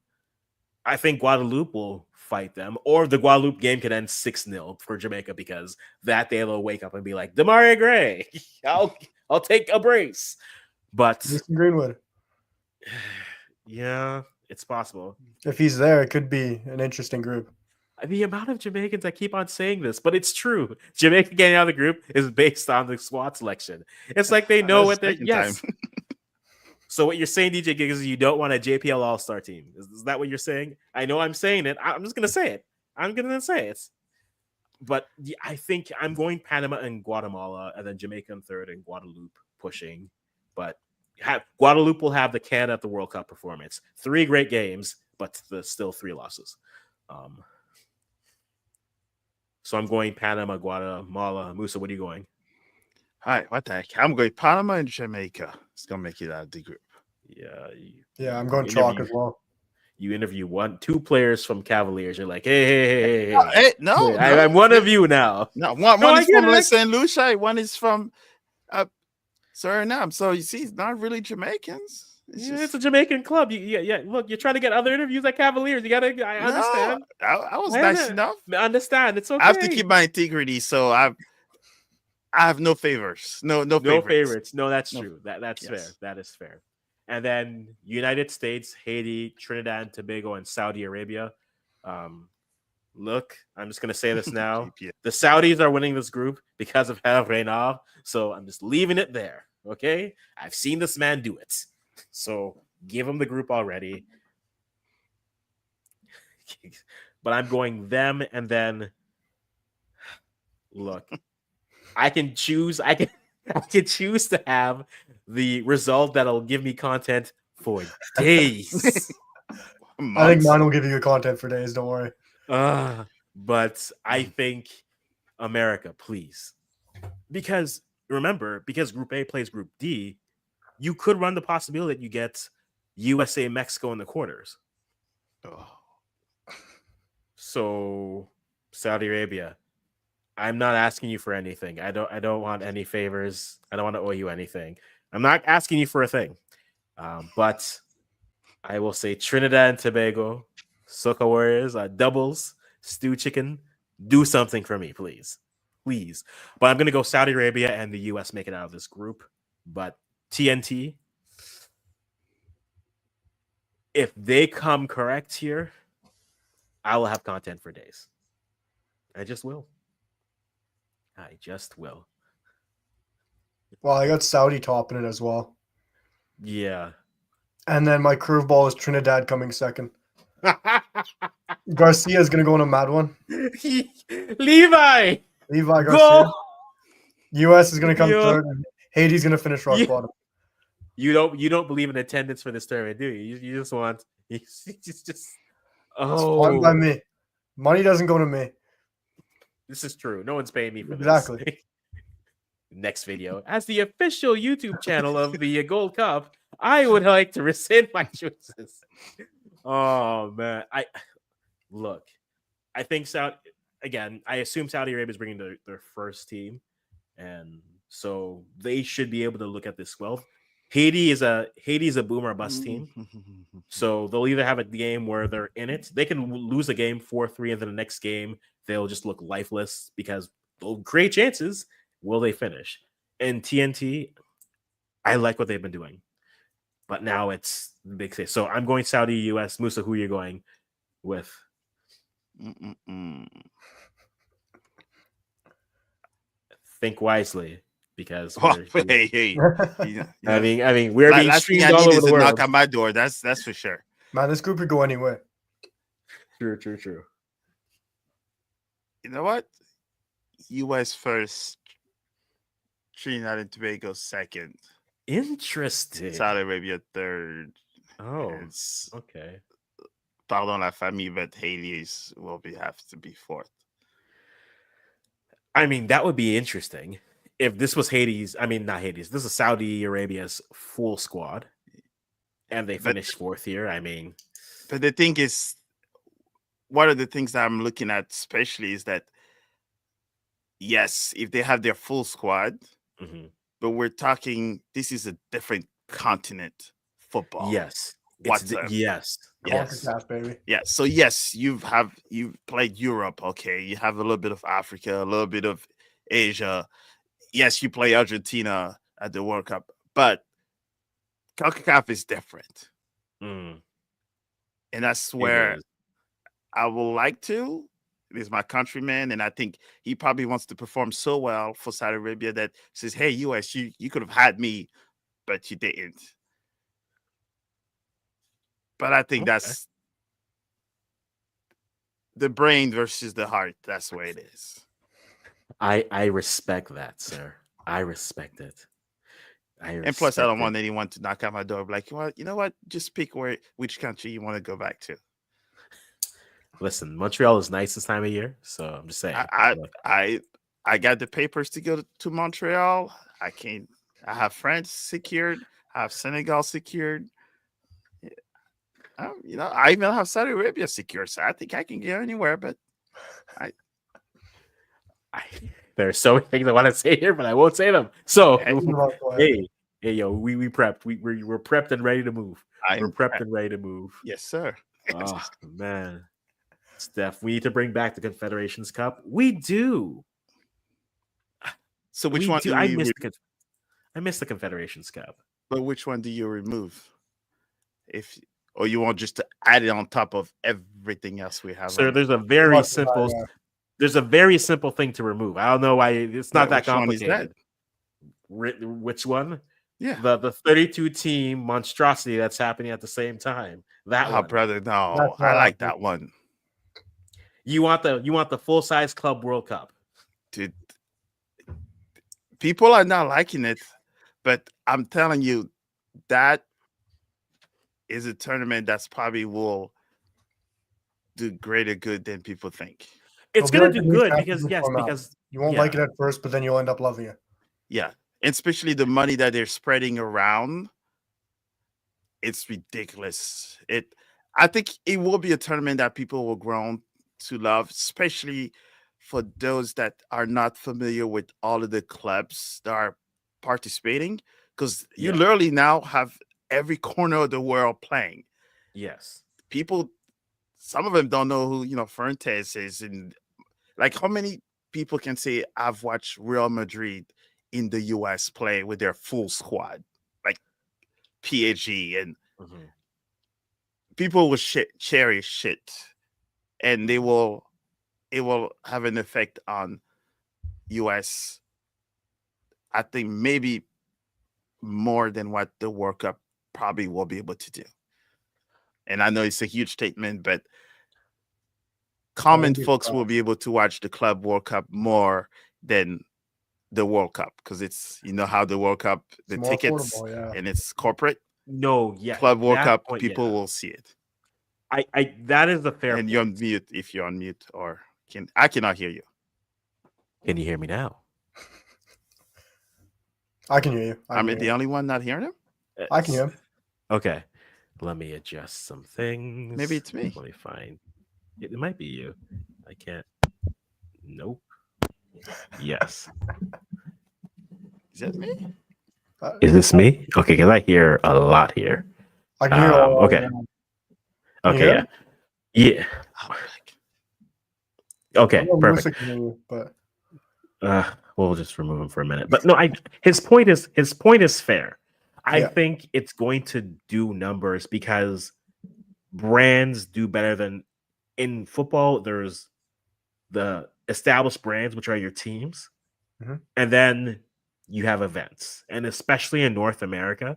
A: I think Guadeloupe will fight them, or the Guadeloupe game could end 6-0 for Jamaica because that day they'll wake up and be like, Demarai Gray, I'll take a brace. But
C: Greenwood.
A: Yeah, it's possible.
C: If he's there, it could be an interesting group.
A: The amount of Jamaicans that keep on saying this, but it's true. Jamaica getting out of the group is based on the squad selection. It's like they know what they're yes. So what you're saying, DJ Gigs, is you don't want a JPL All-Star team. Is that what you're saying? I know I'm saying it. I'm just going to say it. I'm going to say it. But I think I'm going Panama and Guatemala, and then Jamaica in third and Guadeloupe pushing. But Guadeloupe will have the Canada at the World Cup performance. 3 great games, but still 3 losses. So I'm going Panama, Guatemala. Musa, what are you going?
B: All right, what the heck? I'm going Panama and Jamaica. It's going to make it out of the group.
C: Yeah, I'm going chalk as well.
A: You interview 2 players from Cavaliers. You're like, hey.
B: No,
A: I'm one of you now.
B: No, one is from St. Lucia. One is from Suriname. So you see, it's not really Jamaicans.
A: It's a Jamaican club. Look, you're trying to get other interviews at Cavaliers. You gotta. I understand.
B: I was nice enough.
A: I understand. It's okay.
B: I have to keep my integrity, so I have no favors. No favorites.
A: No, that's true. That's fair. That is fair. And then United States, Haiti, Trinidad and Tobago, and Saudi Arabia. Look, I'm just gonna say this now. The Saudis are winning this group because of Hervé Renard. So I'm just leaving it there. Okay, I've seen this man do it. So give him the group already. But I'm going them, and then look, I can choose to have the result that'll give me content for days.
C: I think mine will give you content for days, don't worry.
A: But I think America, please. Because remember, because Group A plays Group D, you could run the possibility that you get USA, Mexico in the quarters. So Saudi Arabia, I'm not asking you for anything. I don't want any favors. I don't want to owe you anything. I'm not asking you for a thing. But I will say Trinidad and Tobago, Soca Warriors, doubles, stew chicken. Do something for me, please. Please. But I'm going to go Saudi Arabia and the US make it out of this group. But TNT, if they come correct here, I will have content for days. I just will. I just will.
C: Well, I got Saudi topping it as well.
A: Yeah.
C: And then my curveball is Trinidad coming second. Garcia is going to go on a mad one.
A: Levi,
C: Levi Garcia.
A: go.
C: US is going to come
A: Yo.
C: third. And Haiti's going to finish rock
A: Yeah.
C: bottom.
A: You don't believe in attendance for this tournament, do you? You just want it's just
C: It's fine by
A: oh,
C: me. Money doesn't go to me.
A: this is true. No one's paying me for
C: Exactly.
A: this. Next video, as the official YouTube channel of the Gold Cup, I would like to rescind my choices. Oh man, I think I assume Saudi Arabia is bringing their first team, and so they should be able to look at this well. Haiti's a boomer or bust team, so they'll either have a game where they're in it. They can lose a game 4-3, and then the next game they'll just look lifeless because they'll create chances. Will they finish? And TNT, I like what they've been doing, but now it's the big thing. So I'm going Saudi, US. Musa, who are you going with? Think wisely, because
B: hey.
A: I mean, we're being
B: last
A: streamed
B: thing I
A: all
B: need
A: over
B: is
A: the
B: a
A: world.
B: knock on my door. That's for sure.
C: Man, this group could go anywhere.
A: True.
B: You know what? US first, Trinidad and Tobago second,
A: Interesting.
B: Saudi Arabia third.
A: Oh,
B: It's
A: okay.
B: pardon la famille, but Haiti will have to be fourth.
A: I mean, that would be interesting if this was Haiti's. I mean, not Haiti's. This is Saudi Arabia's full squad, and they finished fourth here. I mean,
B: but the thing is, one of the things that I'm looking at, especially, is that yes, if they have their full squad, but we're talking, this is a different continent football.
A: Yes.
B: Yes.
C: CONCACAF, baby.
B: Yeah. So yes, you've played Europe. Okay, you have a little bit of Africa, a little bit of Asia. Yes, you play Argentina at the World Cup, but CONCACAF is different, and that's where I would like to. He's my countryman, and I think he probably wants to perform so well for Saudi Arabia that says, "Hey, US, you could have had me, but you didn't." But I think that's the brain versus the heart. That's the way it is.
A: I respect that, sir. I respect it.
B: And plus, I don't want anyone to knock on my door like, well, you know what? Just pick which country you want to go back to.
A: Listen, Montreal is nice this time of year, so I'm just saying.
B: I got the papers to go to Montreal. I have France secured. I have Senegal secured. I even have Saudi Arabia secured, so I think I can go anywhere. But
A: there's so many things I want to say here, but I won't say them. So hey, yo, we prepped. We're prepped and ready to move. We're prepped and ready to move.
B: Yes, sir.
A: Oh man, Steph, we need to bring back the Confederations Cup. We do.
B: So which one do
A: I miss the Confederations Cup.
B: But which one do you remove? Or you want just to add it on top of everything else we have?
A: Sir, there's a very simple thing to remove. I don't know why it's not that complicated. Which one?
B: Yeah,
A: the 32 team monstrosity that's happening at the same time. That one,
B: brother. No, I like that one.
A: You want the full size Club World Cup,
B: dude. People are not liking it, but I'm telling you, that is a tournament that's probably will do greater good than people think.
A: It's going to do good because
C: you won't like it at first, but then you'll end up loving it.
B: Yeah, and especially the money that they're spreading around. It's ridiculous. I think it will be a tournament that people will grow to love, especially for those that are not familiar with all of the clubs that are participating, because you literally now have every corner of the world playing.
A: Yes.
B: People, some of them don't know who Fuentes is, and like how many people can say I've watched Real Madrid in the US play with their full squad, like PSG, and
A: Mhm.
B: people will cherish it, and it will have an effect on US. I think maybe more than what the World Cup probably will be able to do. And I know it's a huge statement, but common folks will be able to watch the Club World Cup more than the World Cup, because it's how the World Cup, the
C: more
B: tickets,
C: affordable, yeah.
B: and it's corporate.
A: No, yeah.
B: Club World
A: that
B: Cup,
A: point,
B: people
A: yeah.
B: will see it.
A: I that is the fair
B: And
A: point.
B: you're on mute if you're on mute, or I cannot hear you.
A: Can you hear me now?
C: I can hear you.
B: I'm the only one not hearing him?
C: I can hear him.
A: Okay. Let me adjust some things.
B: Maybe it's me.
A: Let me find. It might be you. I can't. Nope. Yes.
B: Is that me?
A: Is this me? Okay, because I hear a lot here.
C: I can hear you all
A: okay.
C: now. Can you
A: Okay,
C: hear
A: yeah.
C: him?
A: Yeah. Okay,
C: I know
A: perfect.
C: Musa can hear you, but
A: We'll just remove him for a minute. But no, his point is fair. I
C: Yeah.
A: think it's going to do numbers because brands do better than in football. There's the established brands, which are your teams,
C: Mhm.
A: and then you have events, and especially in North America,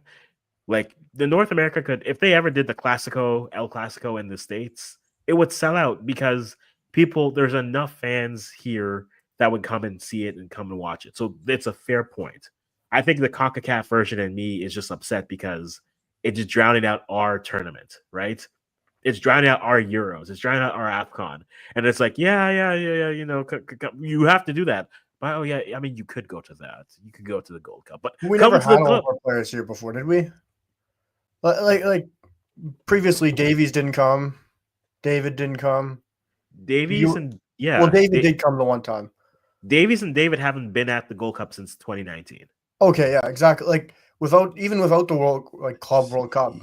A: like the North America could, if they ever did the Clasico, El Clasico in the States, it would sell out because there's enough fans here that would come and see it and come and watch it. So it's a fair point. I think the CONCACAF version in me is just upset because it's just drowning out our tournament, right? It's drowning out our Euros. It's drowning out our AFCON. And it's like, yeah. You have to do that. But oh yeah, I mean, you could go to that. You could go to the Gold Cup. But
C: we
A: come
C: never
A: to the
C: had all
A: club.
C: of our players here before, did we? Like previously, Davies didn't come. David didn't come.
A: Davies and
C: Well, David did come the one time.
A: Davies and David haven't been at the Gold Cup since 2019.
C: Okay, yeah, exactly. Like without the Club World Cup,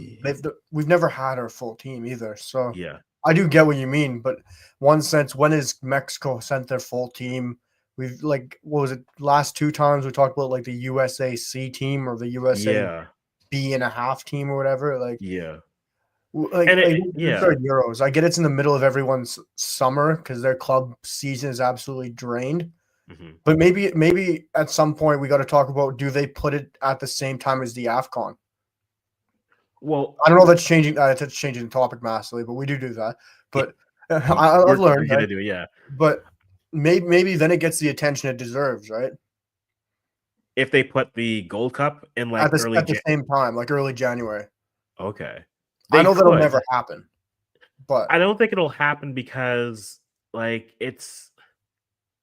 C: we've never had our full team either. So
A: Yeah,
C: I do get what you mean, but one sense, when has Mexico sent their full team? We've what was it? Last two times we talked about like the USA C team or the USA B and a half team or whatever.
A: Yeah.
C: These are Euros. I get it's in the middle of everyone's summer because their club season is absolutely drained.
A: Mm-hmm.
C: But maybe at some point we got to talk about, do they put it at the same time as the AFCON?
A: Well,
C: I don't know if that's changing. That's changing the topic massively, but we do that. But I've learned.
A: We're gonna do it, yeah.
C: But maybe then it gets the attention it deserves, right?
A: If they put the Gold Cup in
C: at the same time, like early January.
A: Okay.
C: I know that'll never happen, but
A: I don't think it'll happen because it's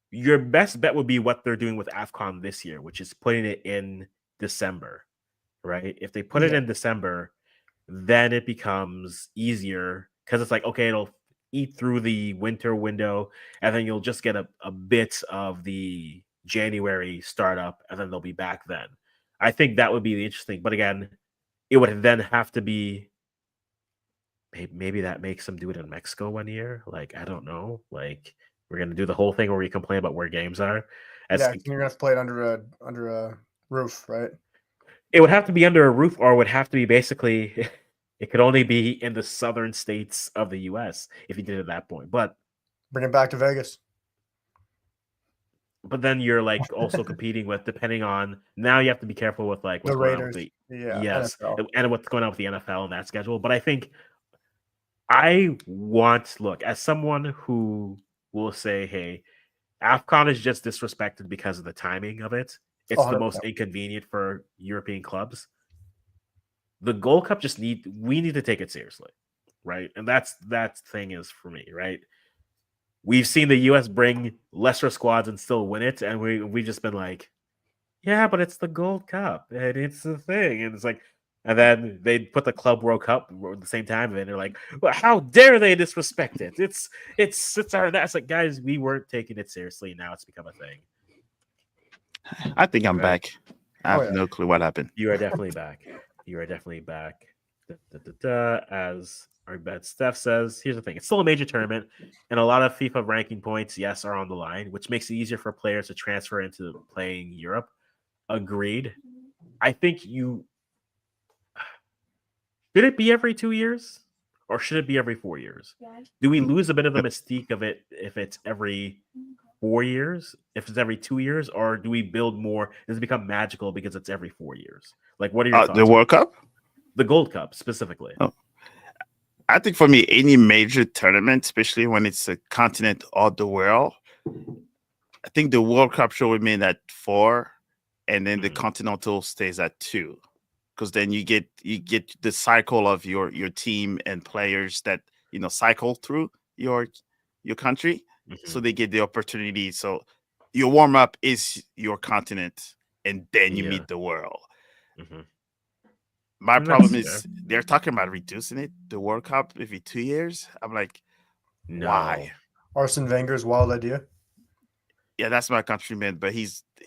A: your best bet would be what they're doing with AFCON this year, which is putting it in December, right? If they put it in December, then it becomes easier because it's like, okay, it'll eat through the winter window, and then you'll just get a bit of the January startup, and then they'll be back then. I think that would be the interesting. But again, it would then have to be maybe that makes them do it in Mexico one year. I don't know. We're gonna do the whole thing where we complain about where games are.
C: You're gonna have to play it under a roof, right?
A: It would have to be under a roof, or it would have to be basically. It could only be in the southern states of the U.S. if you did it at that point. But
C: bring it back to Vegas.
A: But then you're also competing with, depending on, now you have to be careful with what's
C: the
A: going
C: Raiders.
A: on with
C: NFL.
A: and what's going on with the NFL and that schedule. But I think look, as someone who will say, hey, AFCON is just disrespected because of the timing of it. It's 100%. The most inconvenient for European clubs. The Gold Cup we need to take it seriously, right? And that thing is for me, right? We've seen the US bring lesser squads and still win it, and we've just been like, yeah, but it's the Gold Cup, and it's the thing, and it's like, and then they put the Club World Cup at the same time, and they're like, well, how dare they disrespect it? It's our, that's like, guys, we weren't taking it seriously, now it's become a thing.
B: I think I'm back. I have no clue what happened.
A: You are definitely back. You are definitely back. As our bet Steph says, here's the thing: it's still a major tournament, and a lot of FIFA ranking points, yes, are on the line, which makes it easier for players to transfer into playing Europe. Agreed. I think you should it be every 2 years, or should it be every 4 years? Do we lose a bit of the mystique of it if it's every 4 years, if it's every 2 years, or do we build more? Does it become magical because it's every 4 years? Like, what are your
B: The
A: thoughts on
B: World Cup.
A: the Gold Cup specifically?
B: Oh. I think for me, any major tournament, especially when it's a continent or the world, I think the World Cup should remain at 4, and then the Continental stays at 2, because then you get the cycle of your team and players that cycle through your country, so they get the opportunity. So your warm up is your continent, and then you meet the world. My problem is they're talking about reducing it, the World Cup, every 2 years. I'm like, why?
C: Arsene Wenger's wild idea.
B: Yeah, that's my countryman, but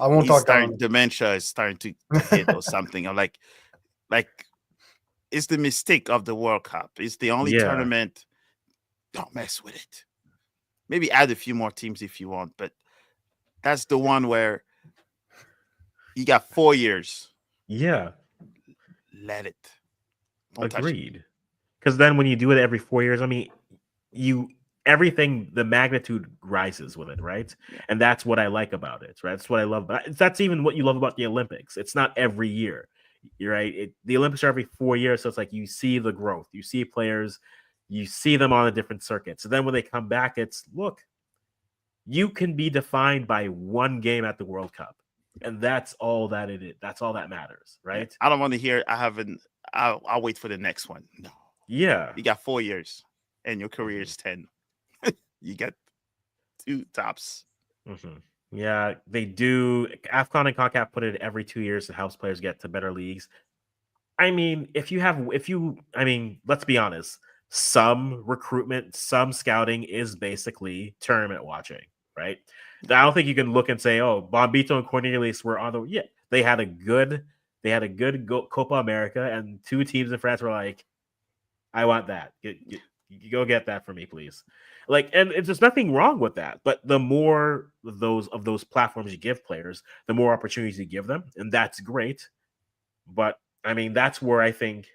C: I won't talk down.
B: Dementia is starting to hit or something. I'm like, it's the mistake of the World Cup. It's the only tournament. Don't mess with it. Maybe add a few more teams if you want, but that's the one where you got 4 years.
A: Yeah.
B: Let it.
A: Don't Agreed. Because then when you do it every 4 years, I mean, everything, the magnitude rises with it, right? Yeah. And that's what I like about it, right? That's what I love about it. That's even what you love about the Olympics. It's not every year, you're right? The Olympics are every 4 years, so it's like you see the growth. You see players, you see them on a different circuit. So then when they come back, it's, look, you can be defined by one game at the World Cup. And that's all that it is. That's all that matters, right?
B: I don't want to hear, I'll wait for the next one. No.
A: Yeah.
B: You got 4 years and your career is 10. You got 2 tops.
A: Yeah, they do. AFCON and CONCACAF put it every 2 years to help players get to better leagues. I mean, let's be honest. Some recruitment, some scouting is basically tournament watching, right? I don't think you can look and say, "Oh, Bombito and Cornelius were on the." Yeah, they had a good Copa America, and 2 teams in France were like, "I want that. You go get that for me, please." Like, and there's nothing wrong with that. But the more of those platforms you give players, the more opportunities you give them, and that's great. But I mean, that's where I think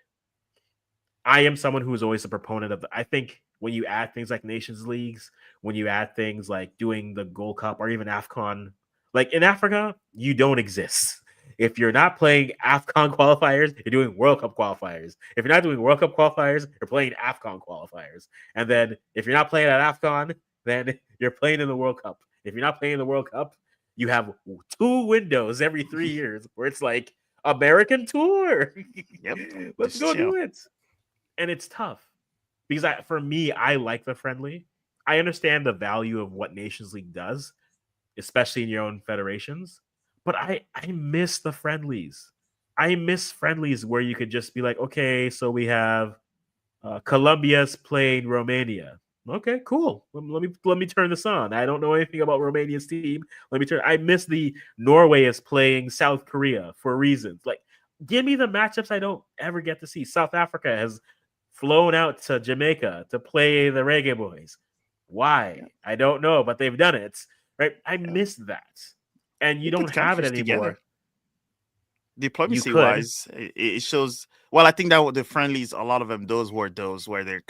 A: I am someone who is always a proponent of. I think when you add things like Nations Leagues, when you add things like doing the Gold Cup or even AFCON, like in Africa, you don't exist. If you're not playing AFCON qualifiers, you're doing World Cup qualifiers. If you're not doing World Cup qualifiers, you're playing AFCON qualifiers. And then if you're not playing at AFCON, then you're playing in the World Cup. If you're not playing in the World Cup, you have 2 windows every 3 years where it's like American tour.
B: Yep.
A: Let's go do it. And it's tough because for me, I like the friendly. I understand the value of what Nations League does, especially in your own federations. But I miss the friendlies. I miss friendlies where you could just be like, okay, so we have Colombia's playing Romania. Okay, cool. Let me turn this on. I don't know anything about Romania's team. Let me turn. I miss the Norway is playing South Korea for reasons. Like, give me the matchups I don't ever get to see. South Africa has flown out to Jamaica to play the Reggae Boys. Why? I don't know, but they've done it. Right? I miss that. And you don't have it anymore. Together.
B: Diplomacy wise, it shows. Well, I think that the friendlies, a lot of them, those were those where the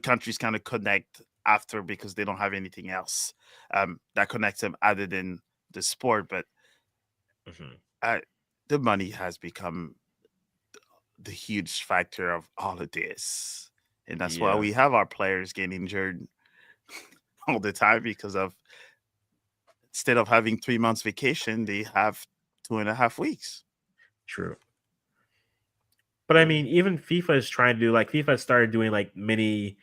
B: countries kind of connect after because they don't have anything else that connects them other than the sport. But the money has become the huge factor of all of this, and that's why we have our players getting injured all the time because of instead of having 3 months vacation, they have 2.5 weeks.
A: True. But I mean, even FIFA is trying to do FIFA started doing like mini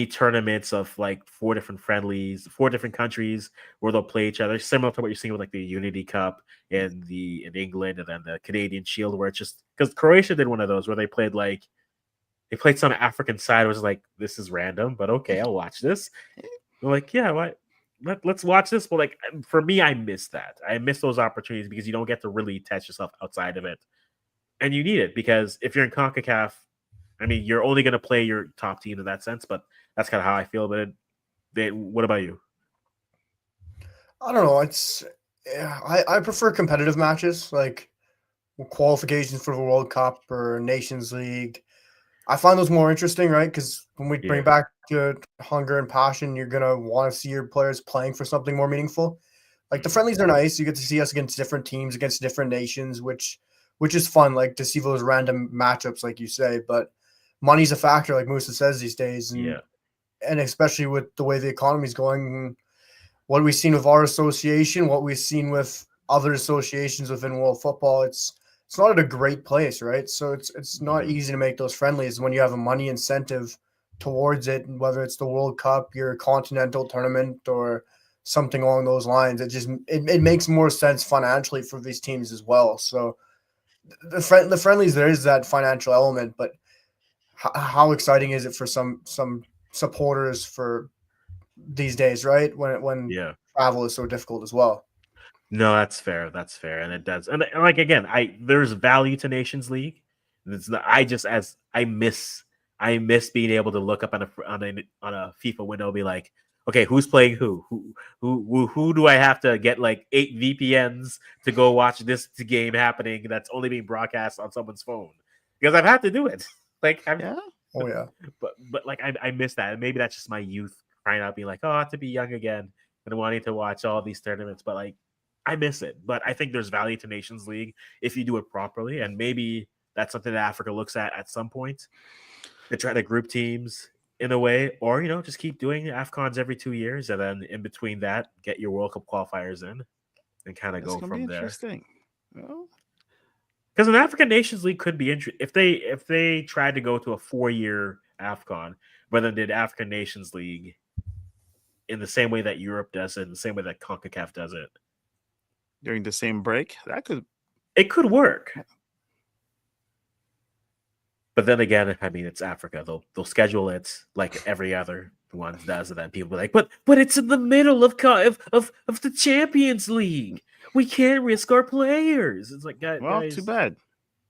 A: tournaments of like 4 different friendlies, 4 different countries where they'll play each other, similar to what you're seeing with like the Unity Cup in England and then the Canadian Shield, where it's just because Croatia did one of those where they played some African side. It was like, this is random, but okay, I'll watch this. They're like, yeah, what? Let's watch this. But like for me, I miss that. I miss those opportunities because you don't get to really test yourself outside of it. And you need it because if you're in CONCACAF, I mean, you're only going to play your top team in that sense, but that's kind of how I feel about it. What about you?
C: I don't know. I prefer competitive matches like qualifications for the World Cup or Nations League. I find those more interesting, right? Because when we bring
A: Yeah.
C: back to hunger and passion, you're gonna want to see your players playing for something more meaningful. Like the friendlies are nice. You get to see us against different teams, against different nations, which is fun. Like to see those random matchups, like you say. But money's a factor, like Musa says these days,
A: Yeah.
C: and especially with the way the economy's going. What we've seen with our association, what we've seen with other associations within world football, it's not at a great place, right? So it's not
A: Mhm.
C: easy to make those friendlies when you have a money incentive towards it, whether it's the World Cup, your continental tournament, or something along those lines. It makes more sense financially for these teams as well. So the friendlies, there is that financial element, but how exciting is it for some supporters for these days, right? When
A: Yeah.
C: travel is so difficult as well.
A: No, that's fair. That's fair, and it does. And like again, there's value to Nations League. It's not, I miss being able to look up on a FIFA window, and be like, okay, who's playing who do I have to get like 8 VPNs to go watch this game happening that's only being broadcast on someone's phone because I've had to do it. Like
B: Yeah.
C: Oh yeah.
A: but like I miss that, and maybe that's just my youth crying out, being like, oh, I have to be young again and wanting to watch all these tournaments, but like. I miss it, but I think there's value to Nations League if you do it properly, and maybe that's something that Africa looks at some point to try to group teams in a way, or just keep doing AFCONs every 2 years, and then in between that, get your World Cup qualifiers in and kind of
B: That's
A: go
B: gonna be
A: from there.
B: interesting. Well,
A: Because an African Nations League could be interesting if they tried to go to a 4-year AFCON, but then did African Nations League in the same way that Europe does it, in the same way that CONCACAF does it.
B: during the same break, that could.
A: It could work. But then again, I mean, it's Africa. They'll schedule it like every other one does, and then people be like, "But it's in the middle of the Champions League. We can't risk our players." It's like,
B: Well, too
A: guys,
B: bad.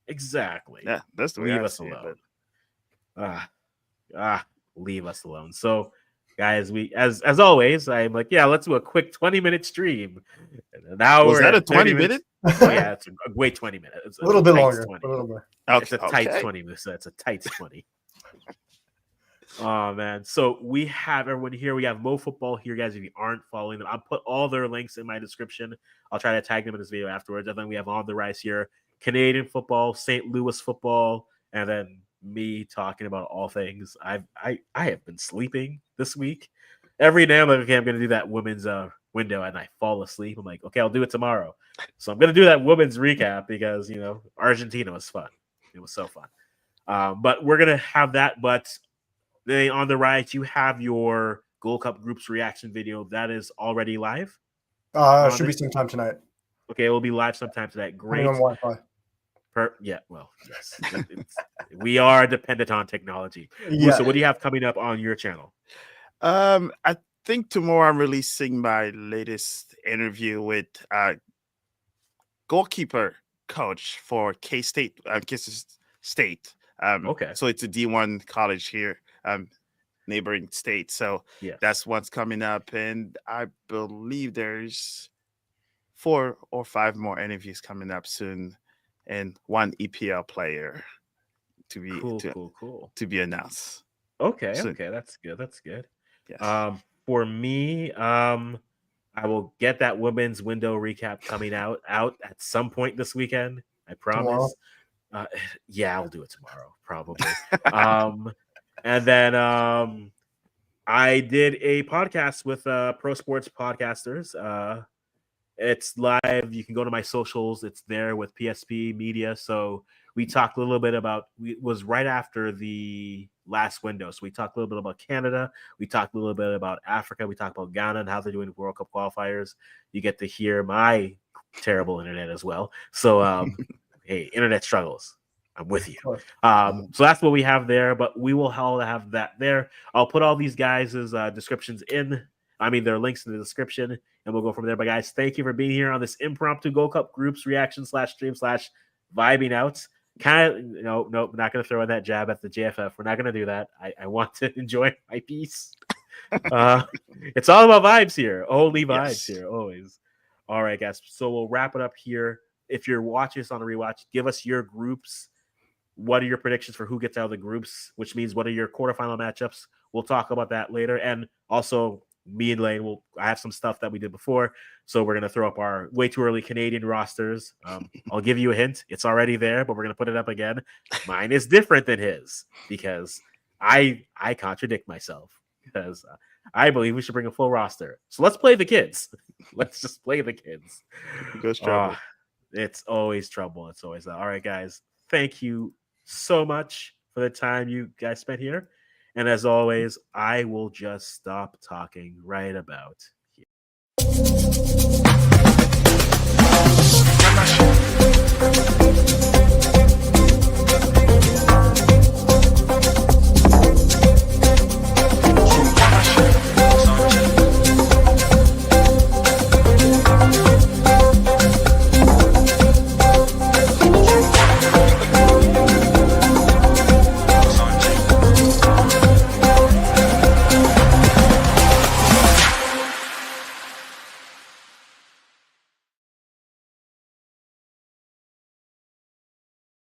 A: exactly.
B: Yeah, that's the way
A: Leave
B: I
A: us
B: see it.
A: alone. Ah, leave us alone. So, guys, we as always, I'm like, yeah, let's do a quick 20-minute stream. An hour
B: Was that a
A: and 30
B: 20-minute?
A: minutes. Oh yeah, it's a great 20 minutes. It's
C: A little
A: a
C: bit
A: tight
C: longer.
A: 20.
C: A little bit.
A: It's a tight
B: Okay.
A: 20. So it's a tight 20. Oh man. So we have everyone here. We have Mo Football here, guys. If you aren't following them, I'll put all their links in my description. I'll try to tag them in this video afterwards. And then we have On the Rise here, Canadian football, St. Louis football, and then me talking about all things. I have been sleeping this week. Every day I'm like, okay, I'm gonna do that women's window, and I fall asleep. I'm like, okay, I'll do it tomorrow. So I'm gonna do that women's recap because Argentina was fun. It was so fun. But we're gonna have that. But on the right, you have your Gold Cup groups reaction video that is already live.
C: Should be sometime tonight.
A: Okay, it will be live sometime tonight. Great.
C: Depending on Wi-Fi.
A: Yeah, well, yes. We are dependent on technology.
C: Yeah.
A: So what do you have coming up on your channel?
B: I think tomorrow I'm releasing my latest interview with goalkeeper coach for K-State, Kansas State.
A: Okay.
B: So it's a D1 college here, neighboring state. So
A: Yes.
B: that's what's coming up, and I believe there's 4 or 5 more interviews coming up soon, and one EPL player to be
A: cool.
B: to be announced.
A: Okay,
B: soon.
A: okay, that's good. That's good.
B: Yes.
A: For me, I will get that women's window recap coming out at some point this weekend. I promise. Yeah, I'll do it tomorrow, probably. And then I did a podcast with Pro Sports Podcasters. It's live. You can go to my socials. It's there with PSP Media. So we talked a little bit about. It was right after the last window. So we talked a little bit about Canada. We talked a little bit about Africa. We talked about Ghana and how they're doing World Cup qualifiers. You get to hear my terrible internet as well. So hey, internet struggles. I'm with you. So that's what we have there. But we will all have that there. I'll put all these guys' descriptions in. I mean, their links in the description, and we'll go from there. But guys, thank you for being here on this impromptu Gold Cup groups reaction /stream/vibing out. kind of, nope, we're not going to throw in that jab at the JFF. We're not going to do that. I want to enjoy my piece. It's all about vibes here. Only vibes here, always. All right, guys. So we'll wrap it up here. If you're watching this on a rewatch, give us your groups. What are your predictions for who gets out of the groups? Which means what are your quarterfinal matchups? We'll talk about that later. And also, me and Lane I have some stuff that we did before. So we're going to throw up our way too early Canadian rosters. I'll give you a hint. It's already there, but we're going to put it up again. Mine is different than his because I contradict myself because I believe we should bring a full roster. So let's play the kids. Let's just play the kids.
B: Goes trouble.
A: It's always trouble. It's always that. All right, guys. Thank you so much for the time you guys spent here. And as always, I will just stop talking right about here.